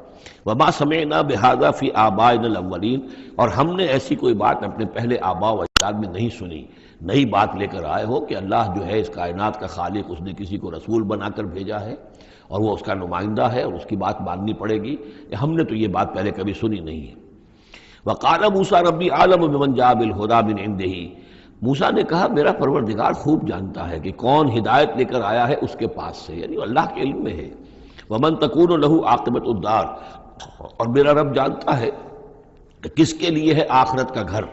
وما سمعنا بہذا فی آبائنا الاولین، اور ہم نے ایسی کوئی بات اپنے پہلے آباء و اجداد میں نہیں سنی۔ نئی بات لے کر آئے ہو کہ اللہ جو ہے اس کائنات کا خالق، اس نے کسی کو رسول بنا کر بھیجا ہے اور وہ اس کا نمائندہ ہے اور اس کی بات ماننی پڑے گی، ہم نے تو یہ بات پہلے کبھی سنی نہیں ہے۔ وقال موسیٰ ربی اعلم بمن جاء بالہدی من عنده، موسیٰ نے کہا میرا پروردگار خوب جانتا ہے کہ کون ہدایت لے کر آیا ہے اس کے پاس سے، یعنی اللہ کے علم میں ہے۔ ومن تکون له عاقبۃ الدار، اور میرا رب جانتا ہے کہ کس کے لیے ہے آخرت کا گھر۔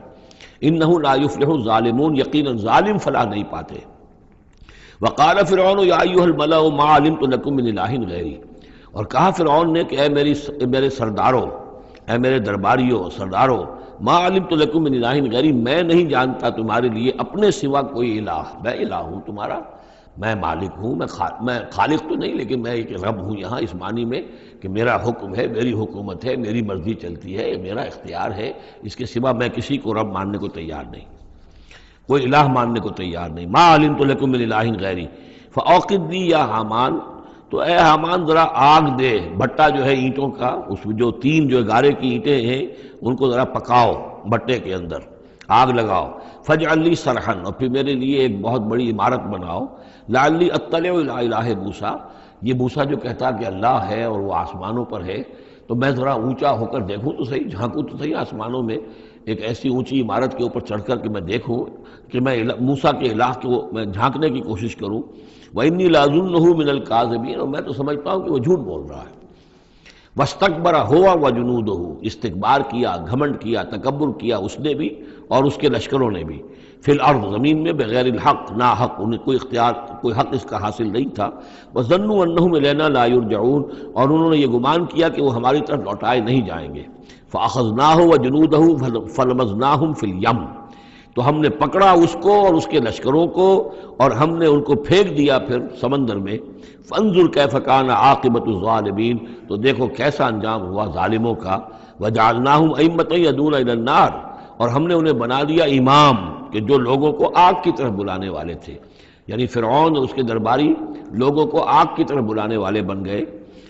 انہ لا یفلح الظالمون، یقیناً ظالم فلاح نہیں پاتے۔ وقال فرعون یا ایھا الملأ ما علمت لکم من الہ غیری، اور کہا فرعون نے کہ اے میرے سرداروں، اے میرے درباریوں سرداروں، ما علمت لکم من الہ غیری، میں نہیں جانتا تمہارے لیے اپنے سوا کوئی الہ، میں الہ ہوں تمہارا، میں مالک ہوں، میں خالق تو نہیں لیکن میں ایک رب ہوں یہاں، اس معنی میں کہ میرا حکم ہے، میری حکومت ہے، میری مرضی چلتی ہے، میرا اختیار ہے، اس کے سوا میں کسی کو رب ماننے کو تیار نہیں، کوئی الہ ماننے کو تیار نہیں۔ ما علمت لکم من الہ غیری فاوقد لی یا حامان، تو اے حامان ذرا آگ دے، بھٹا جو ہے اینٹوں کا، اس میں جو تین جو گارے کی اینٹیں ہیں ان کو ذرا پکاؤ بھٹے کے اندر، آگ لگاؤ، فاجعل لی صرحا، اور پھر میرے لیے ایک بہت بڑی عمارت بناؤ، لعلی اطلع الی الہ موسیٰ، یہ موسیٰ جو کہتا کہ اللہ ہے اور وہ آسمانوں پر ہے، تو میں ذرا اونچا ہو کر دیکھوں تو صحیح، جھانکوں تو صحیح آسمانوں میں، ایک ایسی اونچی عمارت کے اوپر چڑھ کر کے میں دیکھوں کہ میں موسیٰ کے الہ کو میں جھانکنے کی کوشش کروں۔ وَإِنِّي لَأَظُنُّهُ مِنَ الْكَاذِبِينَ، اور میں تو سمجھتا ہوں کہ وہ جھوٹ بول رہا ہے۔ وَاسْتَكْبَرَ هُوَ وَجُنُودُهُ، استکبار کیا، گھمنڈ کیا، تکبر کیا اس نے بھی اور اس کے لشکروں نے بھی، فی الارض، زمین میں، بغیر الحق، نا حق، انہیں کوئی اختیار، کوئی حق اس کا حاصل نہیں تھا۔ وَظَنُّوا أَنَّهُمْ إِلَيْنَا لَا يُرْجَعُونَ، اور انہوں نے یہ گمان کیا کہ وہ ہماری طرف لوٹائے نہیں جائیں گے۔ فَأَخَذْنَاهُ وَجُنُودَهُ فَلَمَزْنَاهُمْ فِي الْيَمِّ، تو ہم نے پکڑا اس کو اور اس کے لشکروں کو اور ہم نے ان کو پھینک دیا پھر سمندر میں۔ فانظر کیف کان عاقبۃ الظالمین، تو دیکھو کیسا انجام ہوا ظالموں کا۔ وجعلناہم ائمۃ یدعون الی النار، اور ہم نے انہیں بنا دیا امام کہ جو لوگوں کو آگ کی طرف بلانے والے تھے، یعنی فرعون اور اس کے درباری لوگوں کو آگ کی طرف بلانے والے بن گئے۔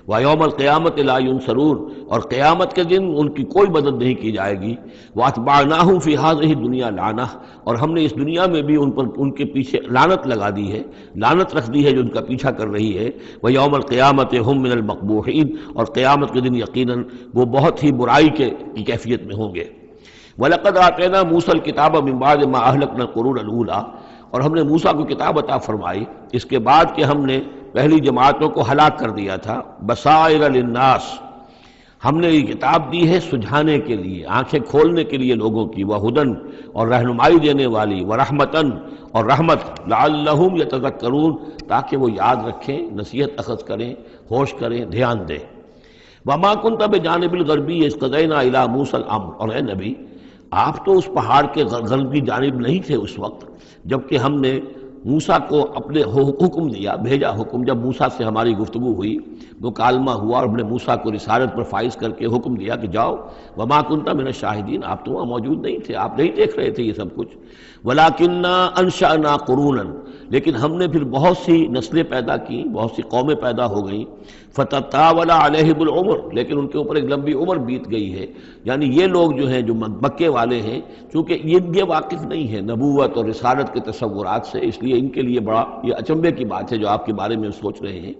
وَيَوْمَ الْقِيَامَةِ لَا يُنصَرُونَ، اور قیامت کے دن ان کی کوئی مدد نہیں کی جائے گی۔ وَأَتْبَعْنَاهُمْ فِي هَذِهِ الدُّنْيَا لَعْنَةً، اور ہم نے اس دنیا میں بھی ان پر، ان کے پیچھے لعنت لگا دی ہے، لعنت رکھ دی ہے جو ان کا پیچھا کر رہی ہے۔ وَيَوْمَ الْقِيَامَةِ هُمْ مِنَ الْمَقْبُوحِينَ، اور قیامت کے دن یقیناً وہ بہت ہی برائی کی کیفیت میں ہوں گے۔ وَلَقَدْ آتَيْنَا مُوسَى الْكِتَابَ مِن بَعْدِ مَا أَهْلَكْنَا الْقُرُونَ الْأُولَىٰ، اور ہم نے موسیٰ کو کتاب عطا فرمائی اس کے بعد کہ ہم نے پہلی جماعتوں کو ہلاک کر دیا تھا۔ بصائر للناس، ہم نے یہ کتاب دی ہے سجھانے کے لیے، آنکھیں کھولنے کے لیے لوگوں کی، وہدن، اور رہنمائی دینے والی، ورحمتن، اور رحمت، لعلہم یتذکرون، تاکہ وہ یاد رکھیں، نصیحت اخذ کریں، ہوش کریں، دھیان دیں۔ وما کنت بجانب الغربی اذ قضینا الی موسیٰ الامر، اور اے نبی آپ تو اس پہاڑ کے غربی جانب نہیں تھے اس وقت جبکہ ہم نے موسیٰ کو اپنے حکم دیا، بھیجا حکم، جب موسیٰ سے ہماری گفتگو ہوئی، مکالمہ ہوا، اور ہم نے موسیٰ کو رسالت پر فائز کر کے حکم دیا کہ جاؤ۔ وما کنت من الشاہدین، آپ تو وہاں موجود نہیں تھے، آپ نہیں دیکھ رہے تھے یہ سب کچھ۔ ولکننا انشأنا قرونا، لیکن ہم نے پھر بہت سی نسلیں پیدا کی، بہت سی قومیں پیدا ہو گئیں۔ فتطاول علیہم العمر، لیکن ان کے اوپر ایک لمبی عمر بیت گئی ہے، یعنی یہ لوگ جو ہیں جو مکے والے ہیں، چونکہ یہ واقف نہیں ہے نبوت اور رسالت کے تصورات سے، اس لیے ان کے لیے بڑا یہ اچنبے کی بات ہے جو آپ کے بارے میں سوچ رہے ہیں۔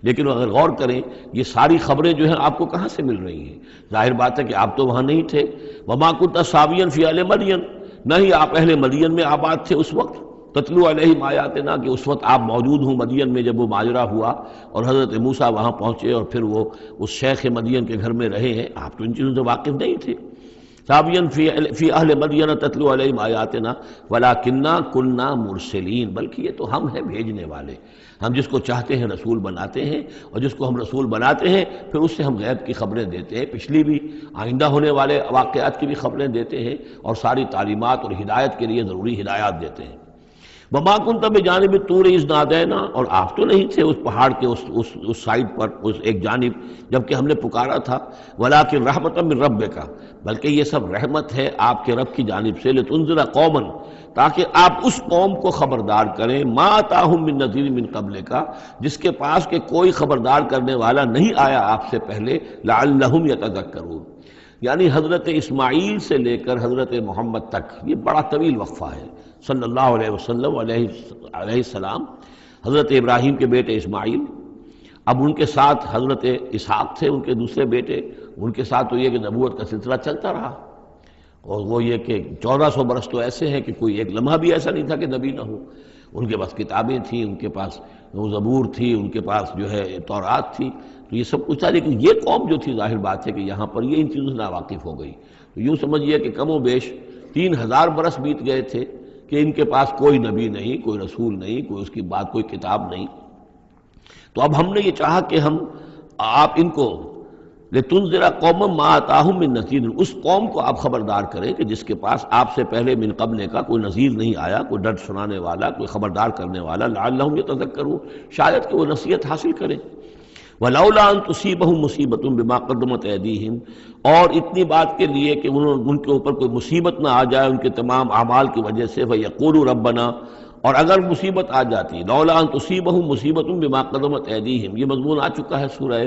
لیکن اگر غور کریں یہ ساری خبریں جو ہیں آپ کو کہاں سے مل رہی ہیں؟ ظاہر بات ہے کہ آپ تو وہاں نہیں تھے۔ وما كنت ساويا في اهل مدين، نہ ہی آپ اہل مدین میں آباد تھے اس وقت۔ تتلو علیہم آیاتنا، کہ اس وقت آپ موجود ہوں مدین میں جب وہ ماجرا ہوا اور حضرت موسیٰ وہاں پہنچے اور پھر وہ اس شیخ مدین کے گھر میں رہے ہیں، آپ تو ان چیزوں سے واقف نہیں تھے۔ ساویا فی اہل مدین تتلو علیہم آیاتنا ولکننا کننا مرسلین، بلکہ یہ تو ہم ہیں بھیجنے والے، ہم جس کو چاہتے ہیں رسول بناتے ہیں، اور جس کو ہم رسول بناتے ہیں پھر اس سے ہم غیب کی خبریں دیتے ہیں، پچھلی بھی آئندہ ہونے والے واقعات کی بھی خبریں دیتے ہیں، اور ساری تعلیمات اور ہدایت کے لیے ضروری ہدایات دیتے ہیں۔ وما كنت بجانب الطور اذ نادینا، اور آپ تو نہیں تھے اس پہاڑ کے اس سائڈ پر، اس ایک جانب جب کہ ہم نے پکارا تھا۔ ولکن رحمۃ من ربک، بلکہ یہ سب رحمت ہے آپ کے رب کی جانب سے، لتنذر قوما، تاکہ آپ اس قوم کو خبردار کریں، ما اتاہم من نذیر من قبلک، جس کے پاس کہ کوئی خبردار کرنے والا نہیں آیا آپ سے پہلے، لعلہم یتذکرون، یعنی حضرت اسماعیل سے لے کر حضرت محمد تک یہ بڑا طویل وقفہ ہے۔ صلی اللہ علیہ وسلم علیہ السلام، حضرت ابراہیم کے بیٹے اسماعیل، اب ان کے ساتھ حضرت اسحاق تھے ان کے دوسرے بیٹے، ان کے ساتھ تو یہ کہ نبوت کا سلسلہ چلتا رہا، اور وہ یہ کہ 1400 برس تو ایسے ہیں کہ کوئی ایک لمحہ بھی ایسا نہیں تھا کہ نبی نہ ہو۔ ان کے پاس کتابیں تھیں، ان کے پاس زبور تھی، ان کے پاس جو ہے تورات تھی، تو یہ سب کچھ تھا، لیکن یہ قوم جو تھی ظاہر بات ہے کہ یہاں پر یہ ان چیزوں سے ناواقف ہو گئی۔ تو یوں سمجھیے کہ کم و بیش 3000 برس بیت گئے تھے کہ ان کے پاس کوئی نبی نہیں، کوئی رسول نہیں، کوئی اس کی بات کوئی کتاب نہیں۔ تو اب ہم نے یہ چاہا کہ ہم آپ ان کو لتنذر قوما ما آتاہم من نذیر، اس قوم کو آپ خبردار کریں کہ جس کے پاس آپ سے پہلے من قبل کا کوئی نذیر نہیں آیا، کوئی ڈر سنانے والا، کوئی خبردار کرنے والا، لعلہم یتذکرون، شاید کہ وہ نصیحت حاصل کریں۔ وَلَوْلَا أَن تُصِيبَهُم مُّصِيبَةٌ بِمَا قَدَّمَتْ أَيْدِيهِمْ، اور اتنی بات کے لیے کہ ان کے اوپر کوئی مصیبت نہ آ جائے ان کے تمام اعمال کی وجہ سے، فَيَقُولُوا رَبَّنَا، اور اگر مصیبت آ جاتی، لولا ان تصیبہم مصیبۃ بما قدمت ایدیہم، یہ مضمون آ چکا ہے سورہ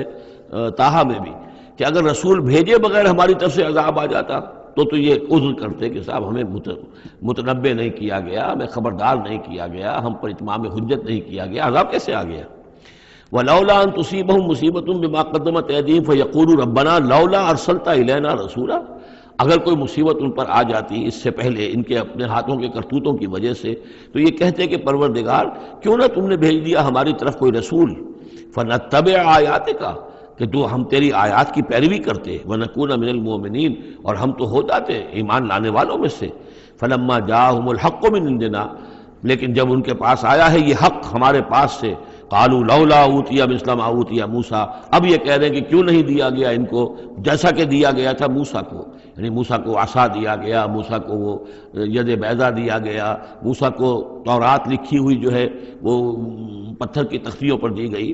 طٰہٰ میں بھی، کہ اگر رسول بھیجے بغیر ہماری طرف سے عذاب آ جاتا تو یہ عذر کرتے کہ صاحب ہمیں متنبع نہیں کیا گیا، ہمیں خبردار نہیں کیا گیا، ہم پر اتمام حجت نہیں کیا گیا، عذاب کیسے آ گیا؟ وَلَوْلَا أَن تُصِيبَهُم مُّصِيبَةٌ بِمَا قَدَّمَتْ أَيْدِيهِمْ فَيَقُولُوا رَبَّنَا لَوْلَا أَرْسَلْتَ إِلَيْنَا رَسُولًا، اگر کوئی مصیبت ان پر آ جاتی اس سے پہلے ان کے اپنے ہاتھوں کے کرتوتوں کی وجہ سے، تو یہ کہتے کہ پروردگار کیوں نہ تم نے بھیج دیا ہماری طرف کوئی رسول، فَنَتَّبِعَ آیَاتِکَ، کہ تو ہم تیری آیات کی پیروی کرتے، وَنَكُونَ مِنَ الْمُؤْمِنِينَ، اور ہم تو ہو جاتے ایمان لانے والوں میں سے۔ فَلَمَّا جَاءَهُمُ الْحَقُّ مِنْ عِنْدِنَا، لیکن جب ان کے پاس آیا ہے یہ حق ہمارے پاس سے، قالوا لولا اوتي مثل ما اوتي موسیٰ، اب یہ کہہ رہے ہیں کہ کیوں نہیں دیا گیا ان کو جیسا کہ دیا گیا تھا موسیٰ کو، یعنی موسیٰ کو عصا دیا گیا، موسیٰ کو وہ ید بیضا دیا گیا، موسیٰ کو تورات لکھی ہوئی جو ہے وہ پتھر کی تختیوں پر دی گئی۔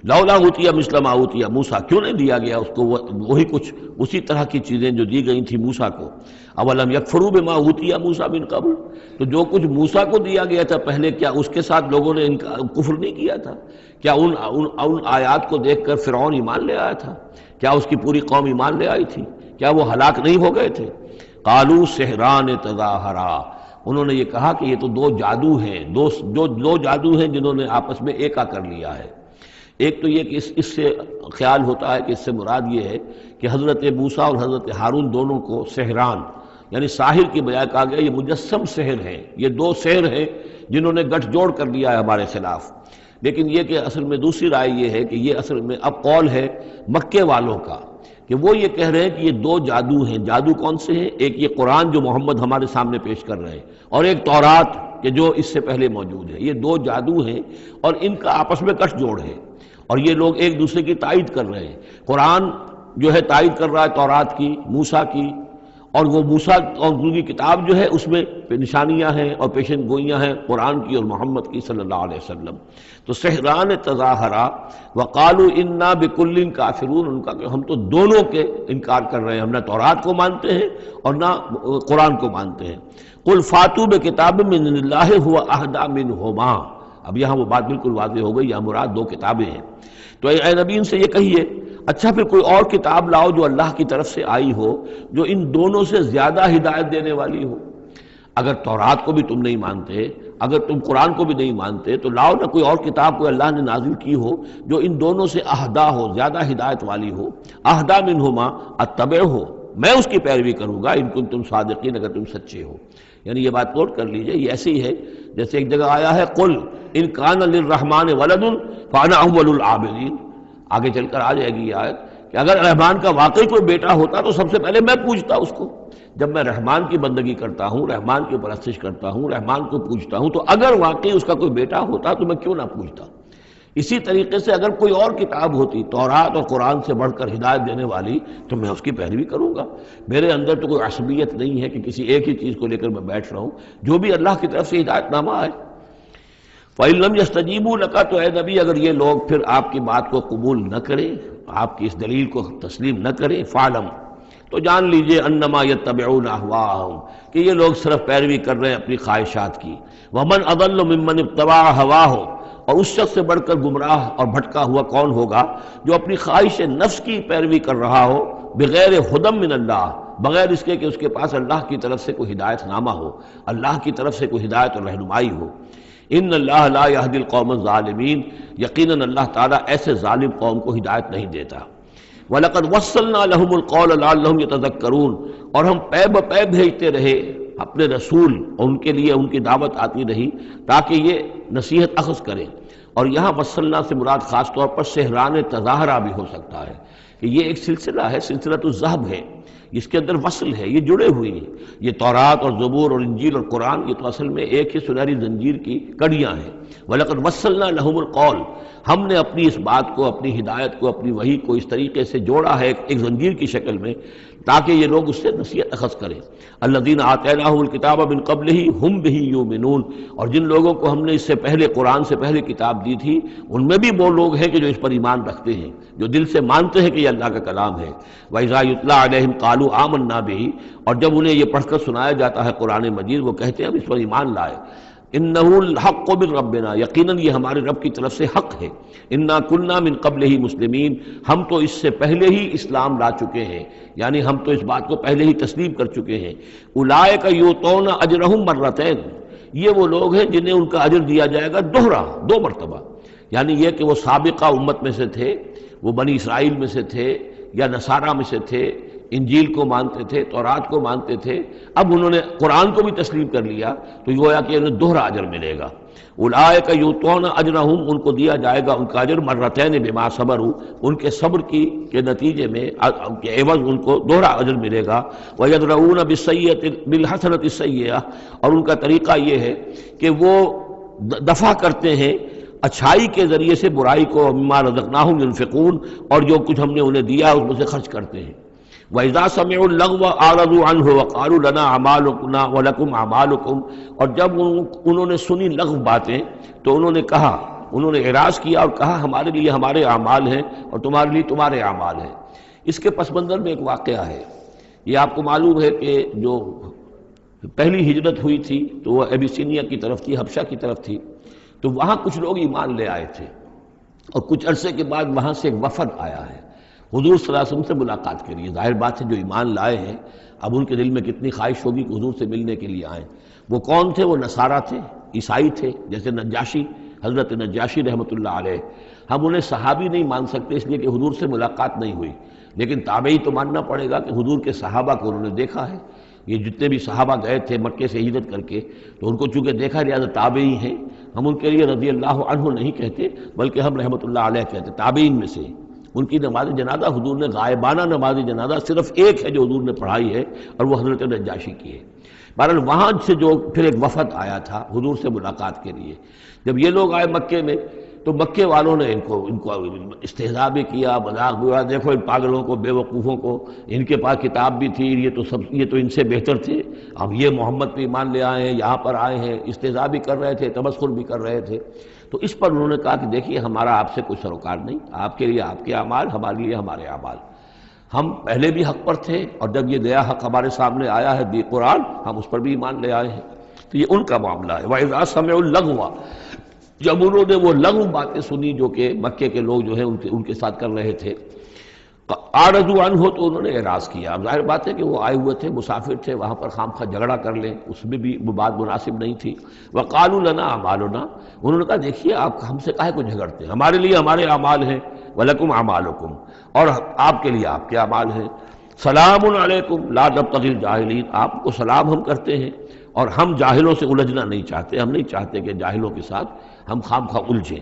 لولا اوتي مثل ما اوتي موسیٰ، کیوں نہیں دیا گیا اس کو وہی کچھ اسی طرح کی چیزیں جو دی گئی تھی موسیٰ کو؟ اولم یکفروا بما اوتي موسیٰ من قبل، تو جو کچھ موسیٰ کو دیا گیا تھا پہلے، کیا اس کے ساتھ لوگوں نے کفر نہیں کیا تھا؟ کیا ان آیات کو دیکھ کر فرعون ایمان لے آیا تھا؟ کیا اس کی پوری قوم ایمان لے آئی تھی؟ کیا وہ ہلاک نہیں ہو گئے تھے؟ قالوا سحران تظاہرا، انہوں نے یہ کہا کہ یہ تو دو جادو ہیں، دو جادو ہیں جنہوں نے آپس میں ایکا کر لیا ہے۔ ایک تو یہ کہ اس سے خیال ہوتا ہے کہ اس سے مراد یہ ہے کہ حضرت موسیٰ اور حضرت ہارون دونوں کو سحران، یعنی ساحر کی بجائے کہا گیا یہ مجسم سحر ہیں، یہ دو سحر ہیں جنہوں نے گٹھ جوڑ کر لیا ہے ہمارے خلاف۔ لیکن یہ کہ اصل میں دوسری رائے یہ ہے کہ یہ اصل میں اب قول ہے مکے والوں کا، کہ وہ یہ کہہ رہے ہیں کہ یہ دو جادو ہیں۔ جادو کون سے ہیں؟ ایک یہ قرآن جو محمد ہمارے سامنے پیش کر رہے ہیں، اور ایک تورات کہ جو اس سے پہلے موجود ہے، یہ دو جادو ہیں اور ان کا آپس میں کش جوڑ ہے، اور یہ لوگ ایک دوسرے کی تائید کر رہے ہیں۔ قرآن جو ہے تائید کر رہا ہے تورات کی، موسیٰ کی، اور وہ موسیٰ اور ان کی کتاب جو ہے اس میں نشانیاں ہیں اور پیشن گوئیاں ہیں قرآن کی اور محمد کی صلی اللہ علیہ وسلم۔ تو سحران تظاہرا وقالوا انا بکل کافرون، ان کا کہ ہم تو دونوں کے انکار کر رہے ہیں، ہم نہ تورات کو مانتے ہیں اور نہ قرآن کو مانتے ہیں۔ قل فاتوا بکتاب من اللہ هو اہدی منہما، اب یہاں وہ بات بالکل واضح ہو گئی، یہاں مراد دو کتابیں ہیں۔ تو اے نبی ان سے یہ کہیے اچھا پھر کوئی اور کتاب لاؤ جو اللہ کی طرف سے آئی ہو، جو ان دونوں سے زیادہ ہدایت دینے والی ہو۔ اگر تورات کو بھی تم نہیں مانتے، اگر تم قرآن کو بھی نہیں مانتے، تو لاؤ نہ کوئی اور کتاب کوئی اللہ نے نازل کی ہو جو ان دونوں سے اہدا ہو، زیادہ ہدایت والی ہو۔ اہدا منہما اتبع ہو، میں اس کی پیروی کروں گا، ان کنتم صادقین، اگر تم سچے ہو۔ یعنی یہ بات نوٹ کر لیجئے، یہ ایسی ہے جیسے ایک جگہ آیا ہے قل ان کان للرحمن ولد فانا اول العابدین، آگے چل کر آ جائے گی یہ آیت کہ اگر رحمان کا واقعی کوئی بیٹا ہوتا تو سب سے پہلے میں پوجتا اس کو۔ جب میں رحمان کی بندگی کرتا ہوں، رحمان کی پرستش کرتا ہوں، رحمان کو پوجتا ہوں، تو اگر واقعی اس کا کوئی بیٹا ہوتا تو میں کیوں نہ پوجتا۔ اسی طریقے سے اگر کوئی اور کتاب ہوتی تورات اور قرآن سے بڑھ کر ہدایت دینے والی تو میں اس کی پیروی کروں گا۔ میرے اندر تو کوئی عصبیت نہیں ہے کہ کسی ایک ہی چیز کو لے کر میں بیٹھ رہا ہوں، جو بھی اللہ کی طرف سے ہدایت نامہ آئے۔ فَإِن لَّمْ يَسْتَجِيبُوا لَكَ، تو اے نبی اگر یہ لوگ پھر آپ کی بات کو قبول نہ کریں، آپ کی اس دلیل کو تسلیم نہ کریں، فَعْلَمْ، تو جان لیجئے انما یتبعون اہواءہم، کہ یہ لوگ صرف پیروی کر رہے ہیں اپنی خواہشات کی۔ ومن اضل ممن اتبع ہواہ، اور اس شخص سے بڑھ کر گمراہ اور بھٹکا ہوا کون ہوگا جو اپنی خواہش نفس کی پیروی کر رہا ہو، بغیر ہدی من اللہ، بغیر اس کے کہ اس کے پاس اللہ کی طرف سے کوئی ہدایت نامہ ہو، اللہ کی طرف سے کوئی ہدایت اور رہنمائی ہو۔ ان اللہ لا یہدی القوم الظالمین، یقیناً اللہ تعالیٰ ایسے ظالم قوم کو ہدایت نہیں دیتا۔ وَلَقَدْ وَصَّلْنَا لَهُمُ الْقَوْلَ لَعَلَّهُمْ يَتَذَكَّرُونَ، اور ہم پے بپے بھیجتے رہے اپنے رسول، اور ان کے لیے ان کی دعوت آتی رہی تاکہ یہ نصیحت اخذ کریں۔ اور یہاں وصلنا سے مراد خاص طور پر سحران تظاہرہ بھی ہو سکتا ہے کہ یہ ایک سلسلہ ہے، سلسلۃ الذہب ہے، اس کے اندر وصل ہے، یہ جڑے ہوئے ہیں۔ یہ تورات اور زبور اور انجیل اور قرآن یہ تو اصل میں ایک ہی سنہری زنجیر کی کڑیاں ہیں۔ وَلَقَدْ وَصَّلْنَا لَهُمُ الْقَوْلَ، ہم نے اپنی اس بات کو، اپنی ہدایت کو، اپنی وحی کو اس طریقے سے جوڑا ہے ایک زنجیر کی شکل میں تاکہ یہ لوگ اس سے نصیحت اخذ کریں۔ الذین آتیناہم الکتاب من قبلہ ہم بہ یؤمنون، اور جن لوگوں کو ہم نے اس سے پہلے قرآن سے پہلے کتاب دی تھی ان میں بھی وہ لوگ ہیں کہ جو اس پر ایمان رکھتے ہیں، جو دل سے مانتے ہیں کہ یہ اللہ کا کلام ہے۔ وَإِذَا يُتْلَىٰ عَلَيْهِمْ قَالُوا آمَنَّا بِهِ، اور جب انہیں یہ پڑھ کر سنایا جاتا ہے قرآن مجید وہ کہتے ہیں ہم اس پر ایمان لائے۔ انہ الحق من ربنا، یقیناً یہ ہمارے رب کی طرف سے حق ہے۔ انا کنا من قبلہ مسلمین، ہم تو اس سے پہلے ہی اسلام لا چکے ہیں، یعنی ہم تو اس بات کو پہلے ہی تسلیم کر چکے ہیں۔ اولئک یؤتون اجرہم مرتین، یہ وہ لوگ ہیں جنہیں ان کا اجر دیا جائے گا دوہرا، 2 مرتبہ، یعنی یہ کہ وہ سابقہ امت میں سے تھے، وہ بنی اسرائیل میں سے تھے یا نصارہ میں سے تھے، انجیل کو مانتے تھے، تورات کو مانتے تھے، اب انہوں نے قرآن کو بھی تسلیم کر لیا تو گویا کہ انہیں دوہرا اجر ملے گا۔ اولئک یؤتون اجرہم، ان کو دیا جائے گا ان کا اجر مرتین بما صبروا، ان کے صبر کے نتیجے میں ان کے عوض ان کو دوہرا اجر ملے گا۔ ویدرؤون بالحسنۃ السیئۃ، اور ان کا طریقہ یہ ہے کہ وہ دفع کرتے ہیں اچھائی کے ذریعے سے برائی کو، مما رزقناہم ينفقون، اور جو کچھ ہم نے انہیں دیا اس میں سے خرچ کرتے ہیں۔ وَإِذَا سَمِعُوا اللَّغْوَ أَعْرَضُوا عَنْهُ وَقَالُوا لَنَا أَعْمَالُنَا وَلَكُمْ أَعْمَالُكُمْ، اور جب انہوں نے سنی لغو باتیں تو انہوں نے کہا، انہوں نے اعراض کیا اور کہا ہمارے لیے ہمارے اعمال ہیں اور تمہارے لیے تمہارے اعمال ہیں۔ اس کے پس منظر میں ایک واقعہ ہے، یہ آپ کو معلوم ہے کہ جو پہلی ہجرت ہوئی تھی تو وہ ابیسینیا کی طرف تھی، حبشہ کی طرف تھی، تو وہاں کچھ لوگ ایمان لے آئے تھے اور کچھ عرصے کے بعد وہاں سے ایک وفد آیا ہے حضور صلی اللہ علیہ وسلم سے ملاقات کے لیے۔ ظاہر بات ہے جو ایمان لائے ہیں اب ان کے دل میں کتنی خواہش ہوگی کہ حضور سے ملنے کے لیے آئیں۔ وہ کون تھے؟ وہ نصارہ تھے، عیسائی تھے، جیسے نجاشی، حضرت نجاشی رحمۃ اللہ علیہ۔ ہم انہیں صحابی نہیں مان سکتے اس لیے کہ حضور سے ملاقات نہیں ہوئی، لیکن تابعی تو ماننا پڑے گا کہ حضور کے صحابہ کو انہوں نے دیکھا ہے۔ یہ جتنے بھی صحابہ گئے تھے مکے سے ہجرت کر کے تو ان کو چونکہ دیکھا لہٰذا تابعی ہیں، ہم ان کے لیے رضی اللہ عنہ نہیں کہتے بلکہ ہم رحمۃ اللہ علیہ کہتے، تابعین میں سے۔ ان کی نماز جنازہ حضور نے غائبانہ نماز جنازہ صرف ایک ہے جو حضور نے پڑھائی ہے اور وہ حضرت نجاشی کی ہے۔ بہرحال وہاں سے جو پھر ایک وفد آیا تھا حضور سے ملاقات کے لیے، جب یہ لوگ آئے مکے میں تو مکے والوں نے ان کو استہزاء بھی کیا، مذاق بھی ہوا، دیکھو ان پاگلوں کو، بے وقوفوں کو، ان کے پاس کتاب بھی تھی، یہ تو ان سے بہتر تھے، اب یہ محمد پہ ایمان لے آئے ہیں، یہاں پر آئے ہیں، استہزاء بھی کر رہے تھے، تمسخر بھی کر رہے تھے۔ تو اس پر انہوں نے کہا کہ دیکھیے ہمارا آپ سے کوئی سروکار نہیں، آپ کے لیے آپ کے اعمال، ہمارے لیے ہمارے اعمال، ہم پہلے بھی حق پر تھے اور جب یہ نیا حق ہمارے سامنے آیا ہے دی قرآن، ہم اس پر بھی ایمان لے آئے ہیں۔ تو یہ ان کا معاملہ ہے۔ وَإِذَا سَمِعُوا اللَّغْوَ، جب انہوں نے وہ لغو باتیں سنی جو کہ مکے کے لوگ جو ہیں ان کے ساتھ کر رہے تھے، اعرضوا عنہ، تو انہوں نے اعراض کیا۔ اب ظاہر بات ہے کہ وہ آئے ہوئے تھے، مسافر تھے، وہاں پر خامخواہ جھگڑا کر لیں اس میں بھی وہ بات مناسب نہیں تھی۔ وقالوا لنا اعمالنا، انہوں نے کہا دیکھیے آپ ہم سے کاہے کو جھگڑتے ہیں، ہمارے لیے ہمارے اعمال ہیں، ولکم اعمالکم، اور آپ کے لیے آپ کے اعمال ہیں۔ سلام علیکم لا نبتغی الجاہلین، آپ کو سلام ہم کرتے ہیں اور ہم جاہلوں سے الجھنا نہیں چاہتے، ہم نہیں چاہتے کہ جاہلوں کے ساتھ ہم خامخواہ الجھیں۔